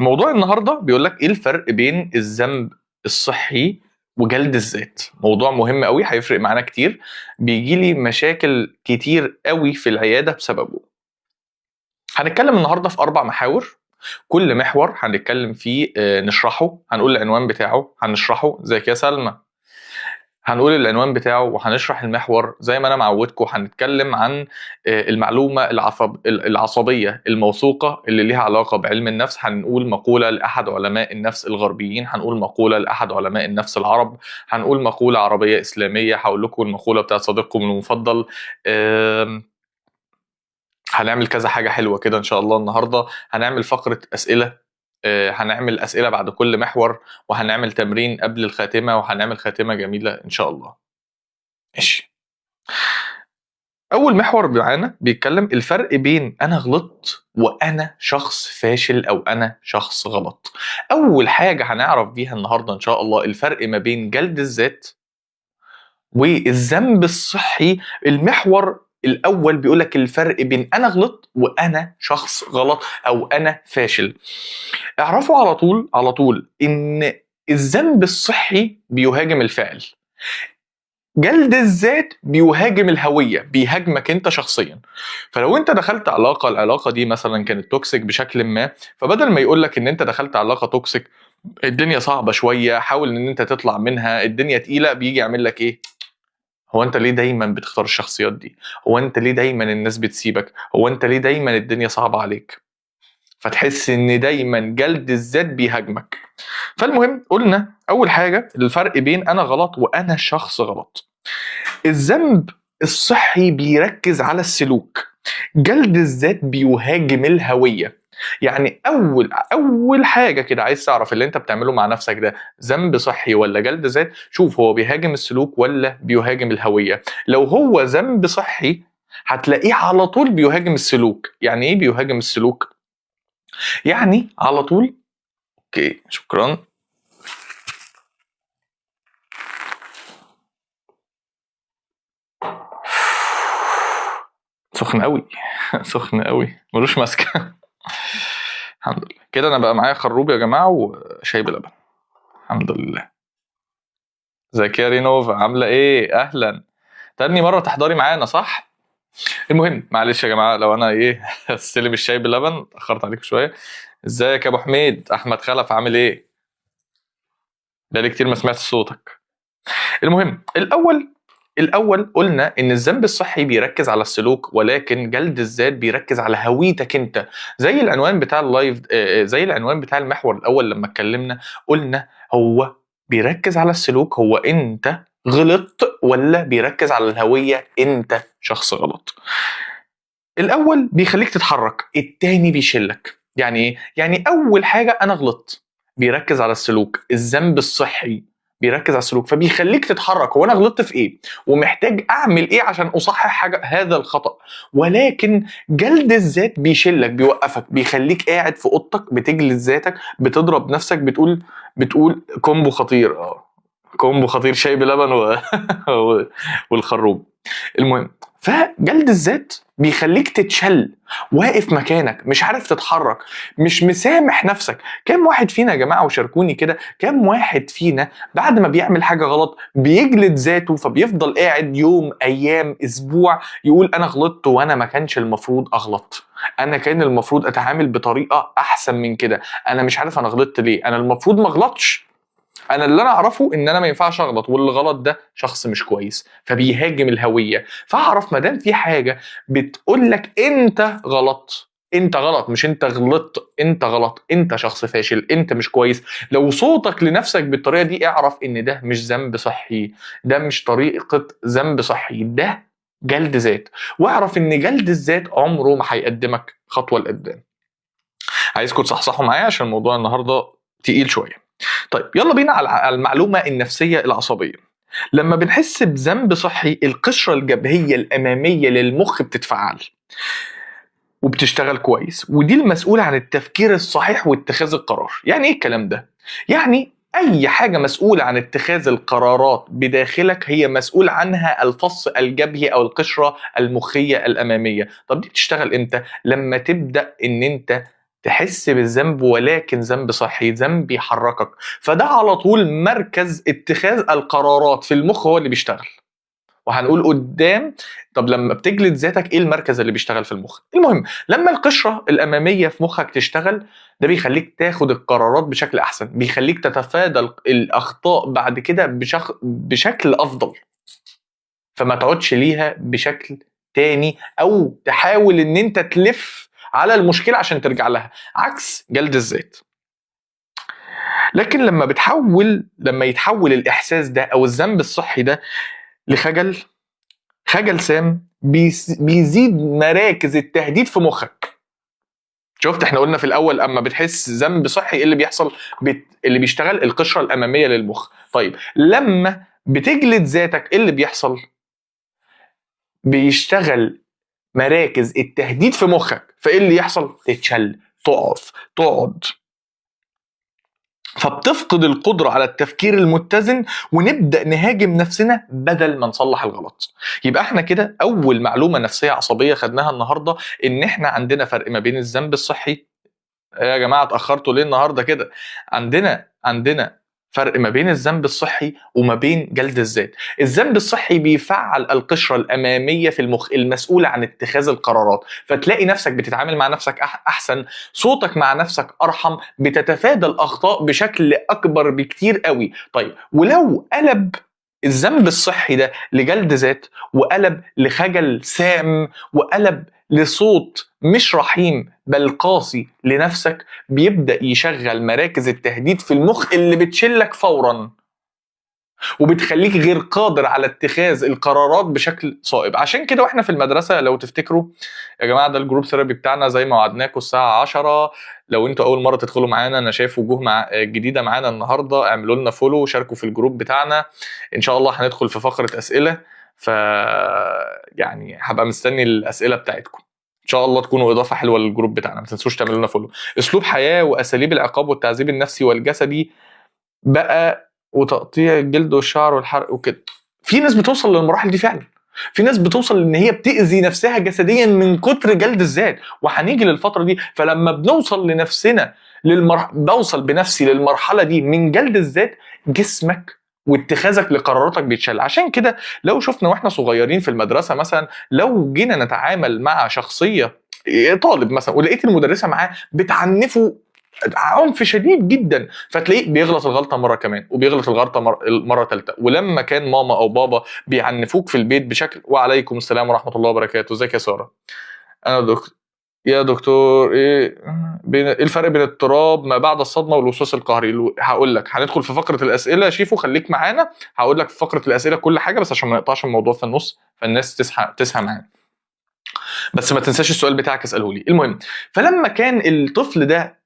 موضوع النهارده بيقول لك ايه الفرق بين الذنب الصحي وجلد الذات. موضوع مهم قوي هيفرق معانا كتير، بيجي لي مشاكل كتير قوي في العياده بسببه. هنتكلم النهارده في 4 محاور، كل محور هنتكلم فيه نشرحه، هنقول العنوان بتاعه، هنشرحه زي يا سلمى، هنقول العنوان بتاعه وهنشرح المحور زي ما انا معودكم. هنتكلم عن المعلومه العصبيه الموثوقه اللي ليها علاقه بعلم النفس. هنقول مقوله لاحد علماء النفس الغربيين، هنقول مقوله لاحد علماء النفس العرب، هنقول مقوله عربيه اسلاميه. هقول لكم المقوله بتاعت صديقكم المفضل. هنعمل كذا حاجه حلوه كده ان شاء الله. النهارده هنعمل فقره اسئله، هنعمل اسئله بعد كل محور، وهنعمل تمرين قبل الخاتمه، وهنعمل خاتمه جميله ان شاء الله. ماشي. اول محور معانا بيتكلم الفرق بين انا غلطت وانا شخص فاشل او انا شخص غلط. اول حاجه هنعرف بيها النهارده ان شاء الله الفرق ما بين جلد الذات والذنب الصحي. المحور الاول بيقولك الفرق بين انا غلطت وانا شخص غلط او انا فاشل. اعرفوا على طول على طول ان الذنب الصحي بيهاجم الفعل، جلد الذات بيهاجم الهوية، بيهاجمك انت شخصيا. فلو انت دخلت علاقة، العلاقة دي مثلا كانت توكسيك بشكل ما، فبدل ما يقولك ان انت دخلت علاقة توكسيك الدنيا صعبة شوية، حاول ان انت تطلع منها، الدنيا تقيلة، بيجي يعمل لك ايه؟ هو انت ليه دايما بتختار الشخصيات دي؟ هو انت ليه دايما الناس بتسيبك؟ هو انت ليه دايما الدنيا صعبة عليك؟ فتحس ان دايما جلد الذات بيهاجمك. فالمهم قلنا اول حاجة الفرق بين انا غلط وانا شخص غلط. الذنب الصحي بيركز على السلوك، جلد الذات بيهاجم الهوية. يعني أول حاجة كده عايز تعرف اللي أنت بتعمله مع نفسك ده ذنب صحي ولا جلد ذات، شوف هو بيهاجم السلوك ولا بيهاجم الهوية. لو هو ذنب صحي هتلاقيه على طول بيهاجم السلوك. يعني إيه بيهاجم السلوك؟ يعني على طول. أوكي شكرا. سخن قوي سخن قوي ملوش ماسكه. الحمد لله كده انا بقى معايا خروب يا جماعه وشاي بلبن. الحمد لله. ازيك يا رينوفا، عامله ايه؟ اهلا. تاني مره تحضري معانا صح؟ المهم معلش يا جماعه لو انا ايه استلم الشاي بلبن اتاخرت عليكم شويه. ازيك يا ابو حميد؟ احمد خلف عامل ايه؟ بقالي كتير ما سمعت صوتك. المهم الاول قلنا ان الذنب الصحي بيركز على السلوك، ولكن جلد الذات بيركز على هويتك انت. زي العنوان بتاع اللايف، زي العنوان بتاع المحور الاول لما اتكلمنا قلنا هو بيركز على السلوك، هو انت غلطت ولا بيركز على الهوية انت شخص غلط. الاول بيخليك تتحرك، التاني بيشلك. يعني ايه؟ يعني اول حاجة انا غلطت بيركز على السلوك، الذنب الصحي بيركز على السلوك فبيخليك تتحرك، هو انا غلطت في ايه ومحتاج اعمل ايه عشان اصحح حاجه هذا الخطا. ولكن جلد الذات بيشلك، بيوقفك، بيخليك قاعد في اوضتك بتجلد ذاتك، بتضرب نفسك، بتقول كومبو خطير. كومبو خطير، شاي بلبن والخروب. المهم فجلد الذات بيخليك تتشل، واقف مكانك مش عارف تتحرك، مش مسامح نفسك. كم واحد فينا يا جماعه وشاركوني كده، كم واحد فينا بعد ما بيعمل حاجه غلط بيجلد ذاته فبيفضل قاعد يوم ايام اسبوع يقول انا غلطت وانا ما كانش المفروض اغلط، انا كان المفروض اتعامل بطريقه احسن من كده، انا مش عارف انا غلطت ليه، انا المفروض ما اغلطش، انا اللي انا اعرفه ان انا ما ينفعش اغلط، واللي غلط ده شخص مش كويس. فبيهاجم الهويه. فاعرف ما دام في حاجه بتقول لك انت غلط، انت غلط، مش انت غلطت، انت غلط، انت شخص فاشل، انت مش كويس، لو صوتك لنفسك بالطريقه دي اعرف ان ده مش ذنب صحي، ده مش طريقه ذنب صحي، ده جلد ذات. واعرف ان جلد الذات عمره ما هيقدمك خطوه لقدام. عايزكم تصحصحوا معايا عشان الموضوع النهارده تقيل شويه. طيب يلا بينا على المعلومة النفسية العصبية. لما بنحس بذنب صحي القشرة الجبهية الأمامية للمخ بتتفعل وبتشتغل كويس، ودي المسؤولة عن التفكير الصحيح واتخاذ القرار. يعني ايه الكلام ده؟ يعني أي حاجة مسؤولة عن اتخاذ القرارات بداخلك هي مسؤول عنها الفص الجبهي أو القشرة المخية الأمامية. طب دي بتشتغل إمتى؟ لما تبدأ إن أنت تحس بالذنب، ولكن ذنب صحي، ذنب يحركك. فده على طول مركز اتخاذ القرارات في المخ هو اللي بيشتغل. وهنقول قدام طب لما بتجلد ذاتك ايه المركز اللي بيشتغل في المخ. المهم لما القشرة الأمامية في مخك تشتغل، ده بيخليك تاخد القرارات بشكل أحسن، بيخليك تتفادى الأخطاء بعد كده بشكل أفضل، فما تقعدش ليها بشكل تاني أو تحاول إن أنت تلف على المشكلة عشان ترجع لها، عكس جلد الذات. لكن لما يتحول الإحساس ده أو الذنب الصحي ده لخجل، خجل سام بيزيد مراكز التهديد في مخك. شفت احنا قلنا في الاول اما بتحس ذنب صحي ايه اللي بيحصل؟ اللي بيشتغل القشره الاماميه للمخ. طيب لما بتجلد ذاتك ايه اللي بيحصل؟ بيشتغل مراكز التهديد في مخك، فايه اللي يحصل؟ تتشل، تقعد، فبتفقد القدرة على التفكير المتزن، ونبدأ نهاجم نفسنا بدل ما نصلح الغلط. يبقى احنا كده أول معلومة نفسية عصبية خدناها النهاردة إن احنا عندنا فرق ما بين الذنب الصحي. يا جماعة اتأخرتوا ليه النهاردة كده؟ عندنا فرق ما بين الذنب الصحي وما بين جلد الذات. الذنب الصحي بيفعل القشرة الأمامية في المخ المسؤولة عن اتخاذ القرارات، فتلاقي نفسك بتتعامل مع نفسك أحسن، صوتك مع نفسك أرحم، بتتفادى الأخطاء بشكل أكبر بكتير قوي. طيب ولو قلب الذنب الصحي ده لجلد ذات، وقلب لخجل سام، وقلب لصوت مش رحيم بل قاسي لنفسك، بيبدأ يشغل مراكز التهديد في المخ اللي بتشلك فورا وبتخليك غير قادر على اتخاذ القرارات بشكل صائب. عشان كده واحنا في المدرسة لو تفتكروا يا جماعة، ده الجروب ثيرابي بتاعنا زي ما وعدناكم الساعة 10. لو انتوا اول مرة تدخلوا معانا، انا شايف وجوه جديدة معانا النهاردة، اعملوا لنا فولو وشاركوا في الجروب بتاعنا. ان شاء الله هندخل في فقرة اسئلة، ف يعني هبقى مستني الاسئلة بتاعتكم ان شاء الله تكونوا اضافه حلوه للجروب بتاعنا. ما تنسوش تعملوا لنا فولو. اسلوب حياه واساليب العقاب والتعذيب النفسي والجسدي بقى، وتقطيع الجلد والشعر والحرق وكده. في ناس بتوصل للمراحل دي فعلا، في ناس بتوصل ان هي بتأذي نفسها جسديا من كتر جلد الذات، وهنيجي للفتره دي. فلما بنوصل لنفسنا بوصل بنفسي للمرحله دي من جلد الذات، جسمك واتخاذك لقراراتك بيتشل. عشان كده لو شفنا واحنا صغيرين في المدرسه مثلا، لو جينا نتعامل مع شخصيه طالب مثلا ولقيت المدرسه معاه بتعنفه عنف شديد جدا، فتلاقيه بيغلط الغلطه مره كمان وبيغلط الغلطه مره ثالثه. ولما كان ماما او بابا بيعنفوك في البيت بشكل، وعليكم السلام ورحمه الله وبركاته، ازيك يا ساره؟ انا دكتور. يا دكتور ايه الفرق بين اضطراب ما بعد الصدمه والوسواس القهري؟ هقول لك، هندخل في فقره الاسئله. شيفو خليك معانا، هقول لك في فقره الاسئله كل حاجه، بس عشان ما نقطعش الموضوع في النص فالناس تسهى معانا. بس ما تنساش السؤال بتاعك اساله لي. المهم، فلما كان الطفل ده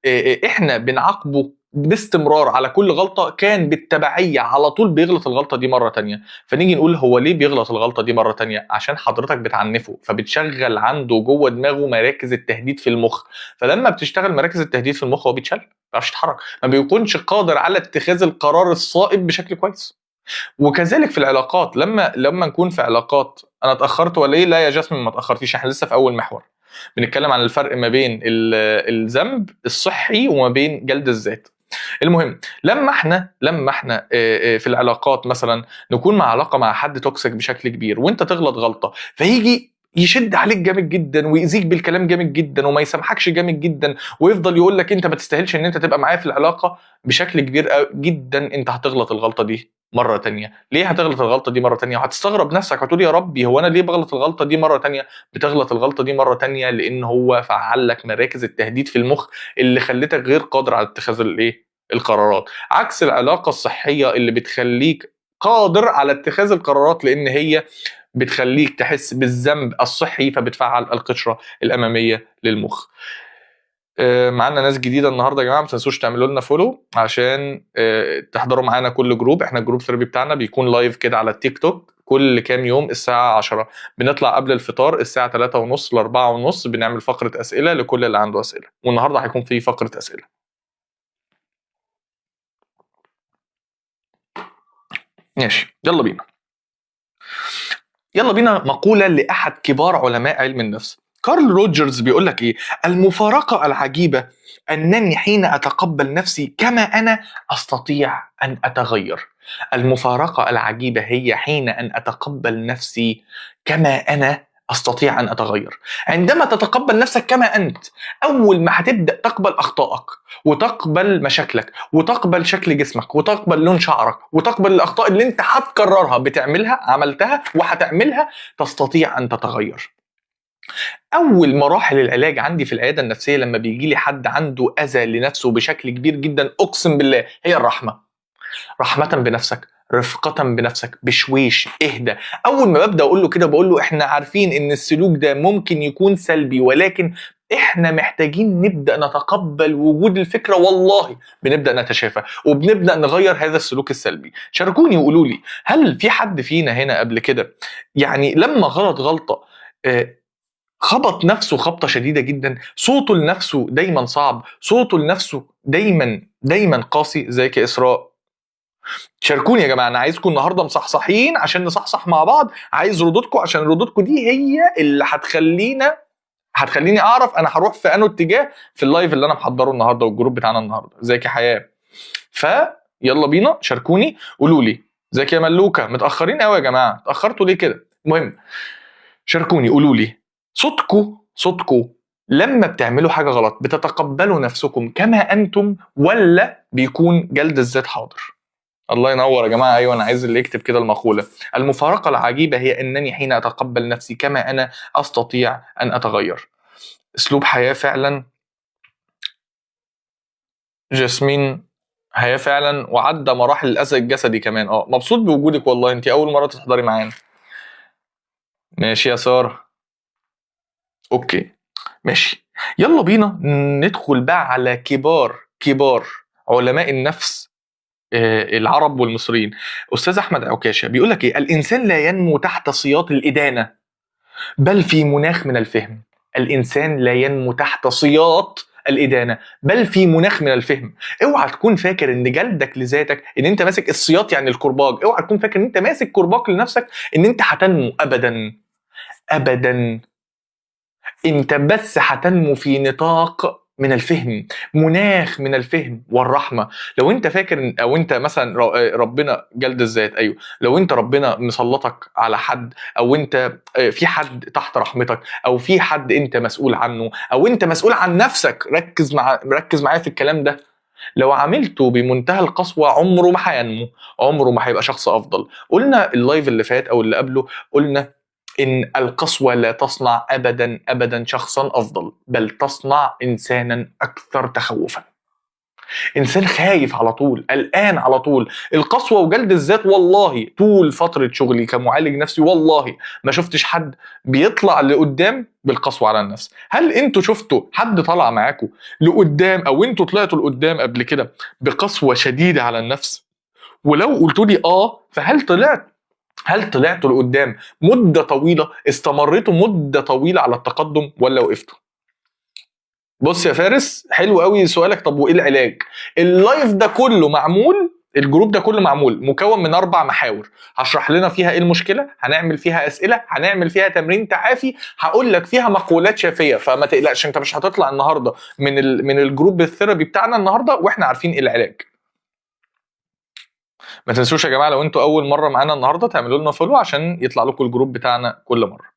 احنا بنعاقبه باستمرار على كل غلطه، كان بالتبعيه على طول بيغلط الغلطه دي مره تانية. فنيجي نقول هو ليه بيغلط الغلطه دي مره تانية؟ عشان حضرتك بتعنفه، فبتشغل عنده جوه دماغه مراكز التهديد في المخ. فلما بتشتغل مراكز التهديد في المخ هو بيتشل، ما بيعرفش يتحرك، ما بيكونش قادر على اتخاذ القرار الصائب بشكل كويس. وكذلك في العلاقات، لما نكون في علاقات. انا اتاخرت ولا ايه؟ لا يا جاسمين ما اتاخرتيش، احنا لسه في اول محور بنتكلم عن الفرق ما بين الذنب الصحي وما بين جلد الذات. المهم لما احنا في العلاقات مثلا نكون مع علاقه مع حد توكسيك بشكل كبير، وانت تغلط غلطه فيجي يشد عليك جامد جدا ويأذيك بالكلام جامد جدا وما يسامحكش جامد جدا، ويفضل يقول لك انت ما تستاهلش ان انت تبقى معايا في العلاقه بشكل كبير جدا، انت هتغلط الغلطه دي مره تانية. ليه هتغلط الغلطه دي مره تانية؟ وهتستغرب نفسك، هتقول يا ربي هو انا ليه بغلط الغلطه دي مره تانية؟ بتغلط الغلطه دي مره تانية لان هو فعل لك مراكز التهديد في المخ اللي خلتك غير قادر على اتخاذ القرارات، عكس العلاقه الصحيه اللي بتخليك قادر على اتخاذ القرارات، لان هي بتخليك تحس بالذنب الصحي فبتفعل القشره الاماميه للمخ. معانا ناس جديده النهارده يا جماعه، ما تنسوش تعملوا لنا فولو عشان تحضروا معانا كل جروب. احنا الجروب ثيرابي بتاعنا بيكون لايف كده على التيك توك كل كام يوم الساعه 10. بنطلع قبل الفطار الساعه 3:30 ل 4:30، بنعمل فقره اسئله لكل اللي عنده اسئله، والنهارده هيكون في فقره اسئله. ماشي، يلا بينا مقولة لأحد كبار علماء علم النفس. كارل روجرز بيقول لك ايه؟ المفارقة العجيبة انني حين اتقبل نفسي كما انا استطيع ان اتغير. المفارقة العجيبة هي حين ان اتقبل نفسي كما انا استطيع ان اتغير. عندما تتقبل نفسك كما انت، اول ما هتبدا تقبل اخطائك وتقبل مشاكلك وتقبل شكل جسمك وتقبل لون شعرك وتقبل الاخطاء اللي انت هتكررها بتعملها، عملتها وهتعملها، تستطيع ان تتغير. اول مراحل العلاج عندي في العياده النفسيه لما بيجي لي حد عنده اذى لنفسه بشكل كبير جدا، اقسم بالله هي الرحمه. رحمه بنفسك، رفقة بنفسك، بشويش، اهدى. اول ما ببدا اقول له كده بقول له احنا عارفين ان السلوك ده ممكن يكون سلبي، ولكن احنا محتاجين نبدا نتقبل وجود الفكره، والله بنبدا نتشافى وبنبدا نغير هذا السلوك السلبي. شاركوني وقولوا لي، هل في حد فينا هنا قبل كده يعني لما غلط غلطه خبط نفسه خبطة شديدة جدا، صوته لنفسه دايما صعب، صوته لنفسه دايما قاسي زيك يا إسراء؟ شاركوني يا جماعة، أنا عايزكم النهاردة مصحصحين عشان نصحصح مع بعض. عايز ردودكم عشان ردودكم دي هي اللي هتخليني أعرف أنا هروح في أنه اتجاه في اللايف اللي أنا محضره النهاردة والجروب بتاعنا النهاردة. ازيك يا حياة؟ فيلا بينا شاركوني قولوا لي. ازيك يا ملوكة؟ متأخرين قوي يا جماعة، اتأخرتوا ليه كده؟ المهم شاركوني قولوا لي، صوتكو لما بتعملوا حاجة غلط بتتقبلوا نفسكم كما أنتم ولا بيكون جلد الذات حاضر؟ الله ينور يا جماعة. أيوة أنا عايز اللي يكتب كده المقولة. المفارقة العجيبة هي أنني حين أتقبل نفسي كما أنا أستطيع أن أتغير. أسلوب حياة فعلا جاسمين، حياة فعلا وعدى مراحل الأذى الجسدي كمان. مبسوط بوجودك والله، أنت أول مرة تحضري معانا. ماشي يا سارة، أوكي ماشي. يلا بينا ندخل بقى على كبار علماء النفس العرب والمصريين. استاذ احمد عكاشه بيقول لك ايه؟ الانسان لا ينمو تحت سياط الادانه بل في مناخ من الفهم. الانسان لا ينمو تحت سياط الادانه بل في مناخ من الفهم. اوعى تكون فاكر ان جلدك لذاتك ان انت ماسك السياط يعني الكرباج، اوعى تكون فاكر ان انت ماسك كرباج لنفسك ان انت هتنمو. ابدا انت بس هتنمو في نطاق من الفهم، مناخ من الفهم والرحمه. لو انت فاكر او انت مثلا ربنا جلد الذات، ايوه لو انت ربنا مسلطك على حد او انت في حد تحت رحمتك او في حد انت مسؤول عنه او انت مسؤول عن نفسك، ركز معايا في الكلام ده. لو عملته بمنتهى القسوه عمره ما هينمو، عمره ما هيبقى شخص افضل. قلنا اللايف اللي فات او اللي قبله، قلنا إن القسوة لا تصنع أبدا شخصا أفضل، بل تصنع إنسانا أكثر تخوفا. إنسان خايف على طول، قلقان على طول. القسوة وجلد الذات والله طول فترة شغلي كمعالج نفسي والله ما شفتش حد بيطلع لقدام بالقسوة على النفس. هل انتوا شفتوا حد طلع معاكم لقدام او انتوا طلعتوا لقدام قبل كده بقسوة شديدة على النفس؟ ولو قلتوا لي هل طلعتوا لقدام مدة طويلة، استمرتوا مدة طويلة على التقدم ولا وقفتوا؟ بص يا فارس، حلو قوي سؤالك. طب وايه العلاج؟ اللايف ده كله معمول، الجروب ده كله معمول مكون من 4 محاور، هشرح لنا فيها ايه المشكله، هنعمل فيها اسئله، هنعمل فيها تمرين تعافي، هقول لك فيها مقولات شافيه. فما تقلقش، انت مش هتطلع النهارده من الجروب الثيرابي بتاعنا النهارده واحنا عارفين ايه العلاج. ما تنسوش يا جماعه لو انتوا اول مره معانا النهارده تعملوا لنا فولو عشان يطلع لكم الجروب بتاعنا كل مره.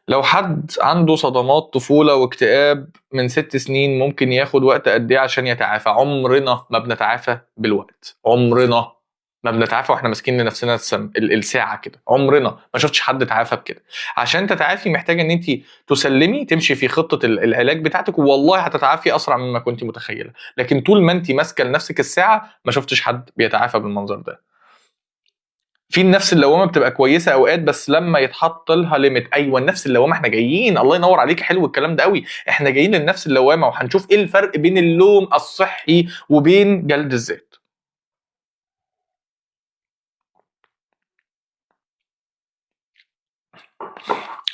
لو حد عنده صدمات طفوله واكتئاب من 6 سنين ممكن ياخد وقت قد ايه عشان يتعافى؟ عمرنا ما بنتعافى بالوقت، عمرنا ما بنتعافى واحنا ماسكين لنفسنا الساعه كده. عمرنا ما شفتش حد تعافى بكده. عشان تتعافي محتاجه ان انت تسلمي، تمشي في خطه العلاج بتاعتك، والله هتتعافي اسرع مما كنت متخيله. لكن طول ما انت ماسكه لنفسك الساعه ما شفتش حد بيتعافى بالمنظر ده. في النفس اللوامه بتبقى كويسه اوقات بس لما يتحط لها ليميت. ايوه النفس اللوامه احنا جايين، الله ينور عليك، حلو الكلام ده قوي. احنا جايين للنفس اللوامه وهنشوف ايه الفرق بين اللوم الصحي وبين جلد الذات.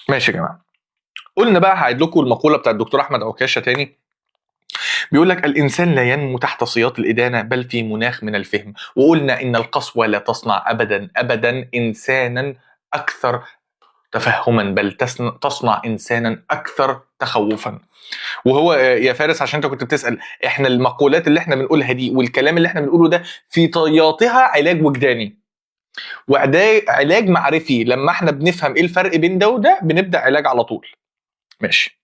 ماشي يا جماعه، قلنا بقى هعيد لكم المقوله بتاعت الدكتور احمد عكاشه تاني. بيقول لك الانسان لا ينمو تحت سياط الادانه بل في مناخ من الفهم. وقلنا ان القسوه لا تصنع ابدا انسانا اكثر تفهما بل تصنع انسانا اكثر تخوفا. وهو يا فارس عشان انت كنت بتسال، احنا المقولات اللي احنا بنقولها دي والكلام اللي احنا بنقوله ده في طياتها علاج وجداني وعلاج معرفي. لما احنا بنفهم ايه الفرق بين ده وده بنبدا علاج على طول. ماشي.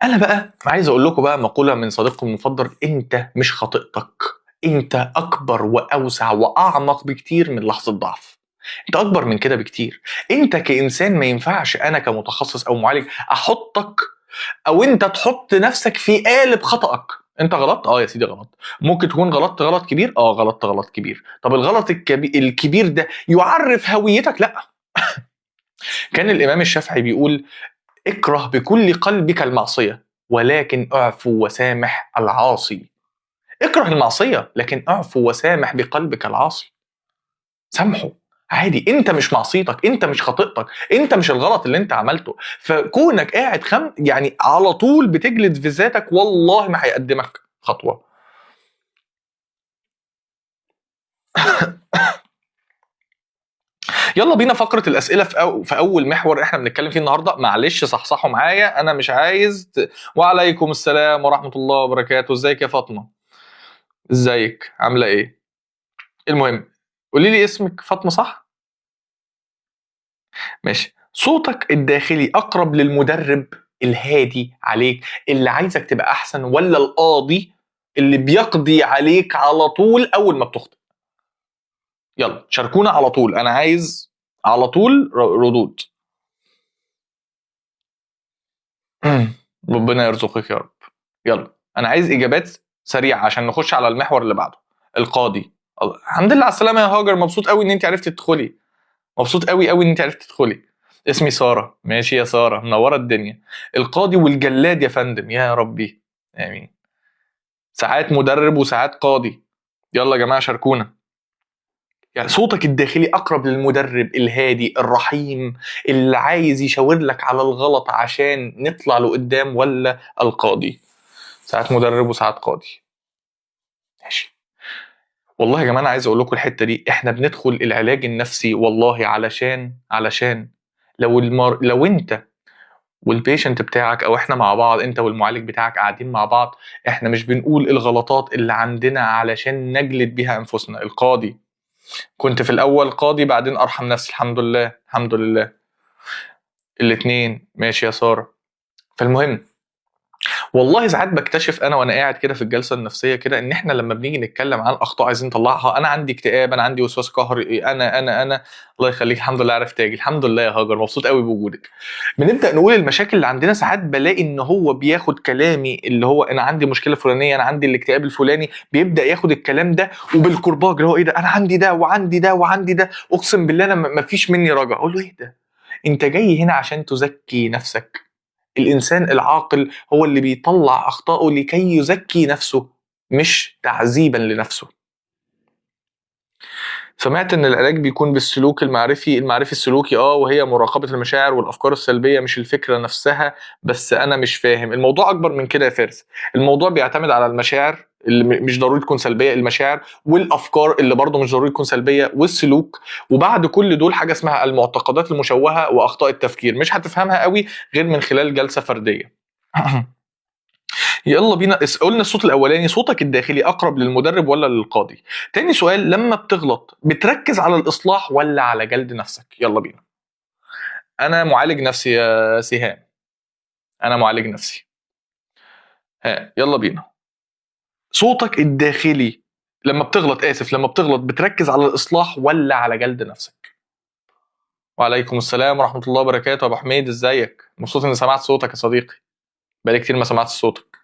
انا بقى عايز اقول لكم بقى مقوله من صديقكم المفضل: انت مش خطيئتك، انت اكبر واوسع واعمق بكتير من لحظه ضعف. انت اكبر من كده بكتير. انت كانسان ما ينفعش انا كمتخصص او معالج احطك او انت تحط نفسك في قالب خطأك. انت غلطت، اه يا سيدي غلط. ممكن تكون غلطت غلط كبير، اه غلطت غلط كبير. طب الغلط الكبير ده يعرف هويتك؟ لا. كان الامام الشافعي بيقول: اكره بكل قلبك المعصية ولكن اعفو وسامح العاصي. اكره المعصية لكن اعفو وسامح بقلبك العاصي. سامحه عادي، انت مش معصيتك، انت مش خطيئتك، انت مش الغلط اللي انت عملته. فكونك قاعد يعني على طول بتجلد في ذاتك والله ما هيقدمك خطوة. يلا بينا فقرة الأسئلة في أول محور احنا بنتكلم فيه النهاردة. معلش صحصحوا معايا، أنا مش عايز وعليكم السلام ورحمة الله وبركاته. ازيك يا فاطمة؟ ازيك عاملة ايه؟ المهم قولي لي اسمك فاطمة صح؟ ماشي. صوتك الداخلي أقرب للمدرب الهادي عليك اللي عايزك تبقى أحسن، ولا القاضي اللي بيقضي عليك على طول أول ما بتخطئ؟ يلا شاركونا على طول، أنا عايز على طول ردود. ربنا يرزقك يا رب. يلا انا عايز اجابات سريعه عشان نخش على المحور اللي بعده. القاضي. الحمد لله على السلامه يا هاجر، مبسوط قوي ان انت عرفتي تدخلي. مبسوط قوي قوي ان انت عرفتي تدخلي. اسمي ساره. ماشي يا ساره، منوره الدنيا. القاضي والجلاد يا فندم، يا ربي امين. ساعات مدرب وساعات قاضي. يلا يا جماعه شاركونا. يعني صوتك الداخلي اقرب للمدرب الهادي الرحيم اللي عايز يشاور لك على الغلط عشان نطلع لقدام، ولا القاضي؟ ساعات مدرب وساعات قاضي. ماشي. والله يا جماعه انا عايز اقول لكم الحته دي، احنا بندخل العلاج النفسي والله علشان لو انت والبيشنت بتاعك او احنا مع بعض، انت والمعالج بتاعك قاعدين مع بعض، احنا مش بنقول الغلطات اللي عندنا علشان نجلد بيها انفسنا. القاضي. كنت في الاول قاضي بعدين ارحم نفسي، الحمد لله الحمد لله. الاتنين. ماشي يا ساره. فالمهم والله ساعات بكتشف انا وانا قاعد كده في الجلسه النفسيه كده ان احنا لما بنيجي نتكلم عن اخطاء عايزين نطلعها، انا عندي اكتئاب، انا عندي وسواس قهري، انا الله يخليك الحمد لله عرفت اجي، الحمد لله يا هاجر مبسوط قوي بوجودك. بنبدا نقول المشاكل اللي عندنا، ساعات بلاقي ان هو بياخد كلامي اللي هو انا عندي مشكله فلانيه، انا عندي الاكتئاب الفلاني، بيبدا ياخد الكلام ده وبالكرباج اللي هو ايه ده، انا عندي ده وعندي ده وعندي ده، اقسم بالله انا ما فيش مني رجع. اقول له ايه ده؟ انت جاي هنا عشان تزكي نفسك. الإنسان العاقل هو اللي بيطلع أخطائه لكي يزكي نفسه مش تعذيبا لنفسه. سمعت ان العلاج بيكون بالسلوك المعرفي السلوكي، وهي مراقبة المشاعر والافكار السلبية مش الفكرة نفسها. بس انا مش فاهم الموضوع اكبر من كده يا فارس. الموضوع بيعتمد على المشاعر اللي مش ضروري تكون سلبية، المشاعر والافكار اللي برضه مش ضروري تكون سلبية، والسلوك. وبعد كل دول حاجة اسمها المعتقدات المشوهة واخطاء التفكير، مش هتفهمها قوي غير من خلال جلسة فردية. يلا بينا. قلنا الصوت الاولاني صوتك الداخلي اقرب للمدرب ولا للقاضي؟ تاني سؤال، لما بتغلط بتركز على الاصلاح ولا على جلد نفسك؟ يلا بينا. انا معالج نفسي يا سهام، انا معالج نفسي. ها يلا بينا. صوتك الداخلي لما بتغلط، لما بتغلط بتركز على الاصلاح ولا على جلد نفسك؟ وعليكم السلام ورحمه الله وبركاته. ابو حميد ازيك؟ مبسوط اني سمعت صوتك يا صديقي، بقالي كتير ما سمعت صوتك.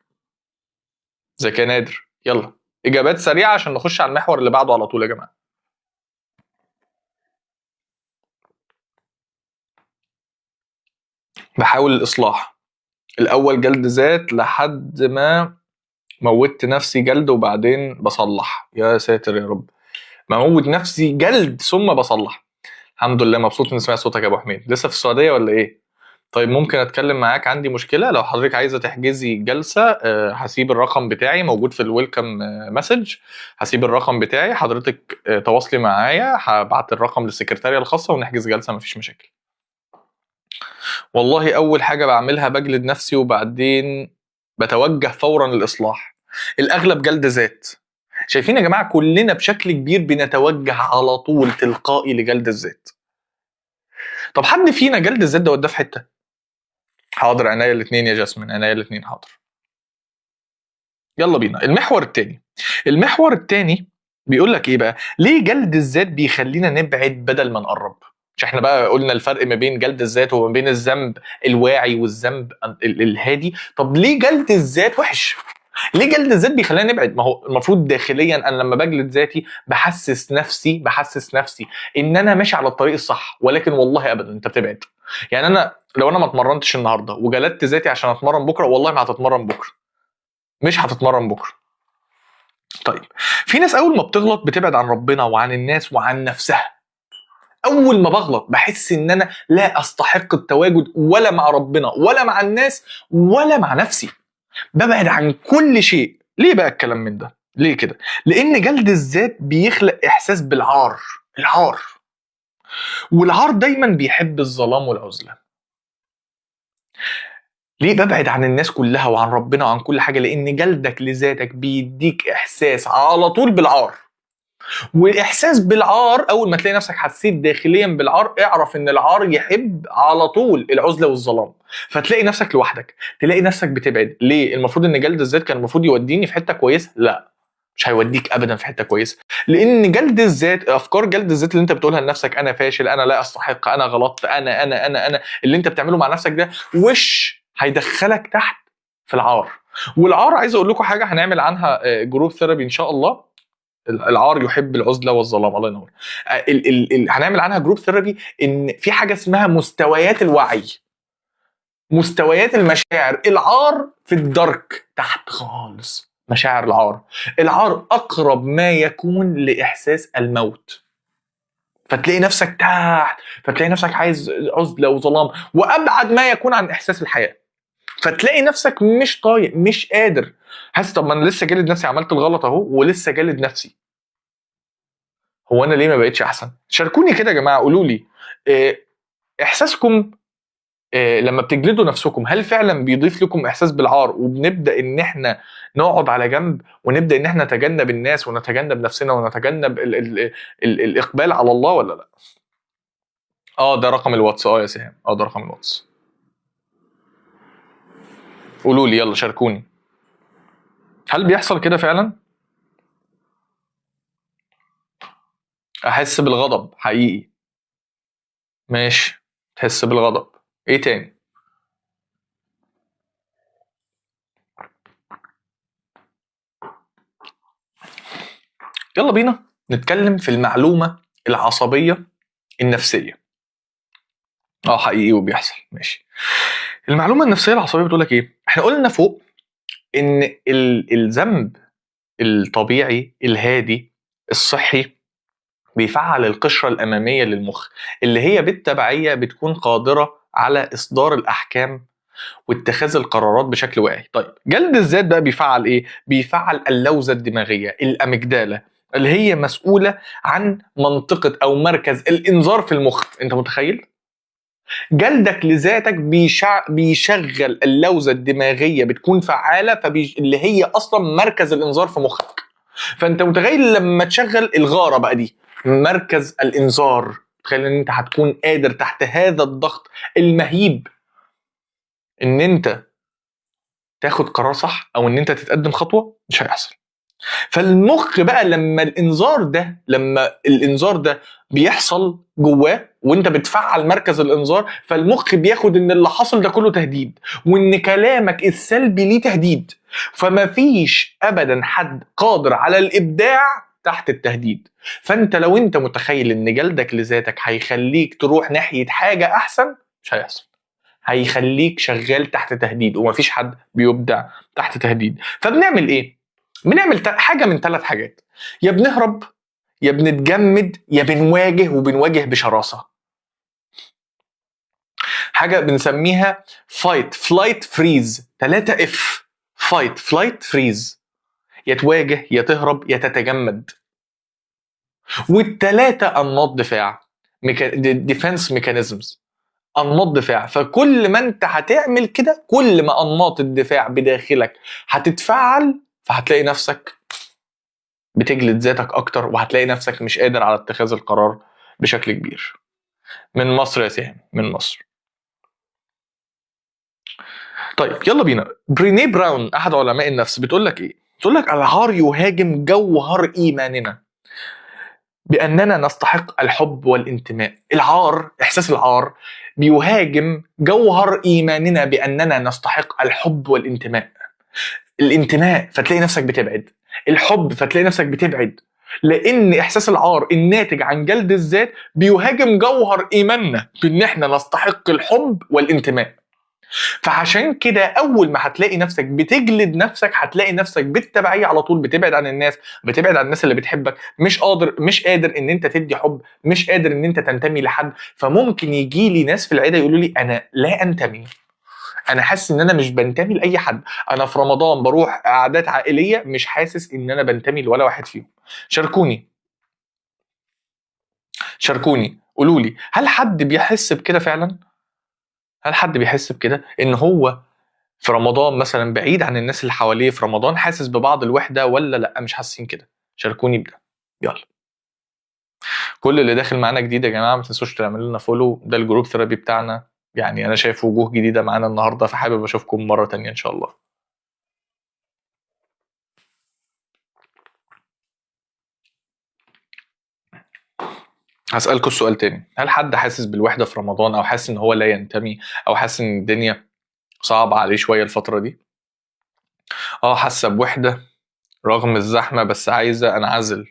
ازيك يا نادر؟ يلا اجابات سريعه عشان نخش على المحور اللي بعده على طول يا جماعه. بحاول الإصلاح. الأول جلد ذات لحد ما موتت نفسي جلد وبعدين بصلح. يا ساتر يا رب، بموت نفسي جلد ثم بصلح. الحمد لله. مبسوط اني سمعت صوتك يا ابو حميد. لسه في السعوديه ولا ايه؟ طيب ممكن اتكلم معاك؟ عندي مشكله. لو حضرتك عايزه تحجزي جلسه هسيب الرقم بتاعي موجود في الويلكم مسج. هسيب الرقم بتاعي، حضرتك تواصلي معايا، هبعت الرقم للسكرتاريه الخاصه ونحجز جلسه، مفيش مشاكل. والله اول حاجه بعملها بجلد نفسي وبعدين بتوجه فورا للاصلاح. الاغلب جلد ذات. شايفين يا جماعه كلنا بشكل كبير بنتوجه على طول تلقائي لجلد الذات. طب حد فينا جلد الذات ده وداه في حته؟ حاضر، عينيا الاثنين يا جاسمين، عينيا الاثنين، حاضر. يلا بينا المحور الثاني بيقول لك ايه بقى؟ ليه جلد الذات بيخلينا نبعد بدل ما نقرب؟ مش احنا بقى قلنا الفرق ما بين جلد الذات وما بين الذنب الواعي والذنب الهادي؟ طب ليه جلد الذات وحش؟ ليه جلد الذات بيخلينا نبعد؟ ما هو المفروض داخليا انا لما بجلد ذاتي بحسس نفسي ان انا ماشي على الطريق الصح، ولكن والله ابدا انت بتبعد. يعني انا لو انا ما اتمرنتش النهارده وجلدت ذاتي عشان اتمرن بكره، والله ما هتتمرن بكره، مش هتتمرن بكره. طيب في ناس اول ما بتغلط بتبعد عن ربنا وعن الناس وعن نفسها. اول ما بغلط بحس ان انا لا استحق التواجد ولا مع ربنا ولا مع الناس ولا مع نفسي، ببعد عن كل شيء. ليه بقى الكلام من ده؟ ليه كده؟ لان جلد الذات بيخلق احساس بالعار. العار، والعار دايما بيحب الظلام والعزله. ليه ببعد عن الناس كلها وعن ربنا وعن كل حاجه؟ لان جلدك لذاتك بيديك احساس على طول بالعار. واحساس بالعار اول ما تلاقي نفسك حسيت داخليا بالعار، اعرف ان العار يحب على طول العزله والظلام، فتلاقي نفسك لوحدك، تلاقي نفسك بتبعد. ليه؟ المفروض ان جلد الذات كان المفروض يوديني في حته كويسه، لا، مش هيوديك ابدا في حته كويسه. لان جلد الذات، افكار جلد الذات اللي انت بتقولها لنفسك، انا فاشل، انا لا استحق، انا غلطت، انا اللي انت بتعمله مع نفسك ده هيدخلك تحت في العار. والعار عايز اقول لكم حاجه هنعمل عنها جروب ثيرابي ان شاء الله. العار يحب العزله والظلام، الله ينور. هنعمل عنها جروب ثيرابي ان في حاجه اسمها مستويات الوعي، مستويات المشاعر. العار في الدرك تحت خالص، مشاعر العار اقرب ما يكون لاحساس الموت، فتلاقي نفسك تحت، فتلاقي نفسك عايز عزله وظلام، وابعد ما يكون عن احساس الحياه، فتلاقي نفسك مش طايق، مش قادر، حاسس طب ما انا لسه جالد نفسي، عملت الغلط اهو ولسه جالد نفسي، هو انا ليه ما بقتش احسن؟ شاركوني كده يا جماعه، قولوا لي احساسكم لما بتجلدوا نفسكم هل فعلا بيضيف لكم احساس بالعار وبنبدا ان احنا نقعد على جنب ونبدا ان احنا نتجنب الناس ونتجنب نفسنا ونتجنب الاقبال على الله ولا لا؟ ده رقم الواتس. يا سهام، ده رقم الواتس. قولوا لي يلا، شاركوني، هل بيحصل كده فعلا؟ احس بالغضب حقيقي، ماشي، تحس بالغضب، ايه تاني؟ يلا بينا نتكلم في المعلومة العصبية النفسية. حقيقي وبيحصل، ماشي. المعلومة النفسية العصبية بتقولك ايه؟ احنا قلنا فوق ان الذنب الطبيعي الهادي الصحي بيفعل القشرة الأمامية للمخ، اللي هي بالتبعية بتكون قادرة على إصدار الأحكام واتخاذ القرارات بشكل واعي. طيب جلد الذات بقى بيفعل ايه؟ بيفعل اللوزة الدماغية، الأميجدالا، اللي هي مسؤولة عن منطقة أو مركز الإنذار في المخ. أنت متخيل؟ جلدك لذاتك بيشغل اللوزة الدماغية، بتكون فعالة، اللي هي أصلا مركز الإنذار في مخك. فأنت متخيل لما تشغل الغارة بقى دي مركز الإنذار، تخيل ان انت هتكون قادر تحت هذا الضغط المهيب ان انت تاخد قرار صح او ان انت تتقدم خطوه. مش هيحصل. فالمخ بقى لما الانذار ده بيحصل جواه وانت بتفعل مركز الانذار، فالمخ بياخد ان اللي حصل ده كله تهديد، وان كلامك السلبي ليه تهديد، فما فيش ابدا حد قادر على الابداع تحت التهديد. فانت لو انت متخيل ان جلدك لذاتك هيخليك تروح ناحيه حاجه احسن، مش هيحصل. هيخليك شغال تحت تهديد، ومفيش حد بيبدع تحت تهديد. فبنعمل ايه؟ بنعمل حاجه من 3 حاجات: يا بنهرب، يا بنتجمد، يا بنواجه، وبنواجه بشراسه. حاجه بنسميها فايت فلايت فريز، 3 اف: فايت فلايت فريز، يا تواجه يا تهرب يا تتجمد. والثلاثه انماط دفاع، ديفense ميكانيزمز، انماط دفاع. فكل ما انت هتعمل كده كل ما انماط الدفاع بداخلك هتتفعل، فهتلاقي نفسك بتجلد ذاتك اكتر، وهتلاقي نفسك مش قادر على اتخاذ القرار بشكل كبير. من مصر يا سهام، من مصر. طيب يلا بينا. بريني براون احد علماء النفس بتقول لك ايه؟ بتقول لك: العار يهاجم جوهر ايماننا باننا نستحق الحب والانتماء. العار، احساس العار بيهاجم جوهر ايماننا باننا نستحق الحب والانتماء. الانتماء فتلاقي نفسك بتبعد، الحب فتلاقي نفسك بتبعد، لان احساس العار الناتج عن جلد الذات بيهاجم جوهر ايماننا بان احنا نستحق الحب والانتماء. فعشان كده اول ما هتلاقي نفسك بتجلد نفسك هتلاقي نفسك بالتبعيه على طول بتبعد عن الناس، بتبعد عن الناس اللي بتحبك، مش قادر ان انت تدي حب، مش قادر ان انت تنتمي لحد. فممكن يجي لي ناس في العياده يقولوا لي: انا لا انتمي، انا حاسس ان انا مش بنتمي لاي حد، انا في رمضان بروح قعدات عائليه مش حاسس ان انا بنتمي لولا واحد فيهم. شاركوني قولوا لي: هل حد بيحس بكده فعلا؟ هل حد بيحس بكده ان هو في رمضان مثلا بعيد عن الناس اللي حواليه، في رمضان حاسس ببعض الوحده، ولا لا مش حاسين كده؟ شاركوني بده. يلا كل اللي داخل معانا جديد يا جماعه ما تنسوش تعملوا لنا فولو، ده الجروب ثيرابي بتاعنا. يعني انا شايف وجوه جديده معانا النهارده، فحابب اشوفكم مره تانية ان شاء الله. هسألكوا السؤال تاني: هل حد حاسس بالوحدة في رمضان، أو حاسس إن هو لا ينتمي، أو حاسس إن الدنيا صعبة عليه شوية الفترة دي؟ حاسة بوحدة رغم الزحمة بس عايزة أنعزل.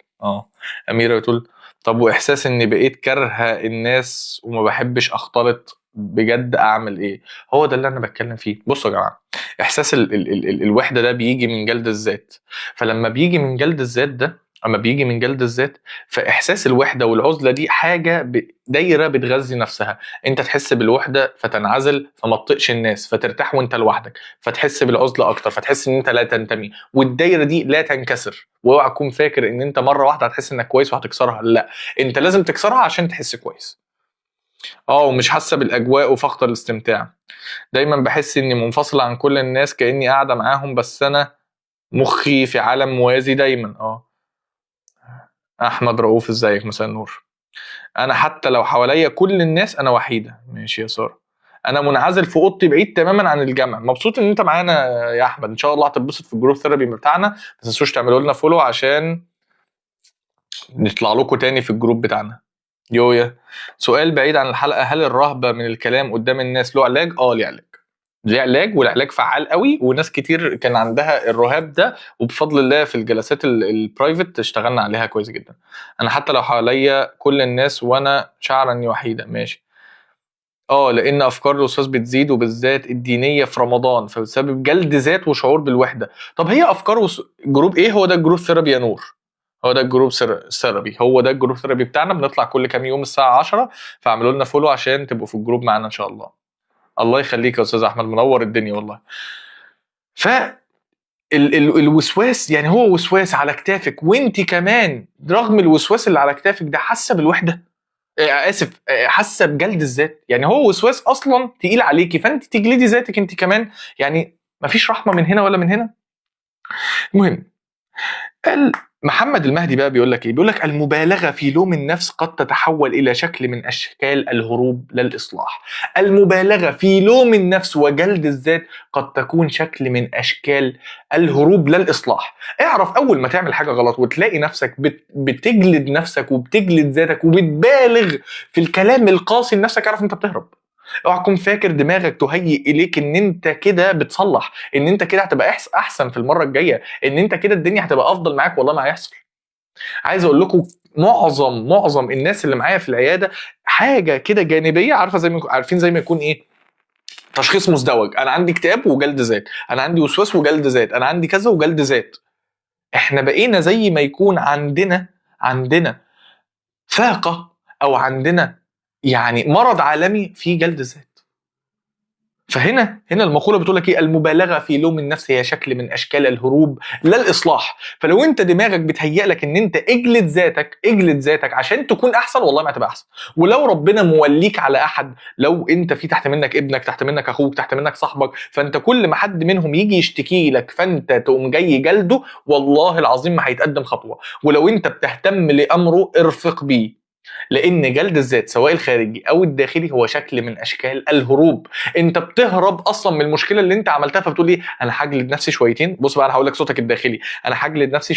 أميرة بتقول: طب وإحساس إني بقيت كارهة الناس وما بحبش أختلط، بجد أعمل إيه؟ هو ده اللي أنا بتكلم فيه. بصوا يا جماعة، إحساس الوحدة ده بيجي من جلد الذات. فلما بيجي من جلد الذات ده، اما بيجي من جلد الذات، فاحساس الوحده والعزله دي حاجه دايره بتغذي نفسها. انت تحس بالوحده فتنعزل فما تطقش الناس فترتاح وانت لوحدك، فتحس بالعزله اكتر فتحس ان انت لا تنتمي، والدايره دي لا تنكسر. واوعى تكون فاكر ان انت مره واحده هتحس انك كويس وهتكسرها، لا، انت لازم تكسرها عشان تحس كويس. ومش حاسه بالاجواء وفقد الاستمتاع. دايما بحس اني منفصله عن كل الناس، كاني قاعده معاهم بس انا مخي في عالم موازي دايما. احمد رؤوف ازيك؟ مساء النور. انا حتى لو حواليا كل الناس انا وحيده. ماشي يا ساره. انا منعزل في اوضتي بعيد تماما عن الجامع. مبسوط ان انت معانا يا احمد، ان شاء الله هتتبسط في الجروب ثيرابي بتاعنا. ما تنسوش تعملوا لنا فولو عشان نطلع لكم تاني في الجروب بتاعنا. يويا: سؤال بعيد عن الحلقه، هل الرهبه من الكلام قدام الناس له علاج؟ ليه علاج، ليه علاج، والعلاج فعال قوي، وناس كتير كان عندها الرهاب ده، وبفضل الله في الجلسات البرايفت اشتغلنا عليها كويس جدا. انا حتى لو حواليا كل الناس وانا شعر اني وحيده. ماشي. لان افكار الوسواس بتزيد، وبالذات الدينيه في رمضان، فبسبب جلد ذات وشعور بالوحده. طب هي افكار جروب ايه؟ هو ده الجروب ثيرابي يا نور، هو ده الجروب ثيرابي، هو ده الجروب ثيرابي بتاعنا. بنطلع كل كام يوم الساعه 10، فاعملوا لنا فولو عشان تبقوا في الجروب معانا ان شاء الله. الله يخليك يا استاذ احمد، منور الدنيا والله. ف الوسواس يعني هو وسواس على كتافك، وانت كمان رغم الوسواس اللي على كتافك ده حاسه بالوحده، اسف، حاسه بجلد الذات. يعني هو وسواس اصلا تقيل عليكي، فانت تجلدي ذاتك انت كمان. يعني مفيش رحمه من هنا ولا من هنا. المهم، محمد المهدي بقى بيقول لك ايه؟ بيقول لك: المبالغه في لوم النفس قد تتحول الى شكل من اشكال الهروب للاصلاح. المبالغه في لوم النفس وجلد الذات قد تكون شكل من اشكال الهروب للاصلاح. اعرف اول ما تعمل حاجه غلط وتلاقي نفسك بتجلد نفسك وبتجلد ذاتك وبتبالغ في الكلام القاسي لنفسك، اعرف انت بتهرب. اوعى تكون فاكر دماغك تهيئ اليك ان انت كده بتصلح، ان انت كده هتبقى احسن في المره الجايه، ان انت كده الدنيا هتبقى افضل معاك. والله ما هيحصل. عايز اقول لكم معظم الناس اللي معايا في العياده حاجه كده جانبيه، عارفه زي ما عارفين زي ما يكون ايه، تشخيص مزدوج. انا عندي اكتئاب وجلد ذات، انا عندي وسواس وجلد ذات، انا عندي كذا وجلد ذات. احنا بقينا زي ما يكون عندنا فاقه، او عندنا يعني مرض عالمي في جلد ذات. فهنا المقوله بتقول لك ايه؟ المبالغه في لوم النفس هي شكل من اشكال الهروب لا الاصلاح. فلو انت دماغك بتهيأ لك ان انت اجلد ذاتك عشان تكون احسن، والله ما هتبقى احسن. ولو ربنا موليك على احد، لو انت في تحت منك ابنك، تحت منك اخوك، تحت منك صاحبك، فانت كل ما حد منهم يجي يشتكي لك فانت تقوم جاي جلده، والله العظيم ما هيتقدم خطوه. ولو انت بتهتم لامره ارفق بيه، لان جلد الذات سواء الخارجي او الداخلي هو شكل من اشكال الهروب. انت بتهرب اصلا من المشكله اللي انت عملتها، فبتقول ايه؟ انا هجلد نفسي شويتين. بص بقى، انا هقول لك صوتك الداخلي، انا هجلد نفسي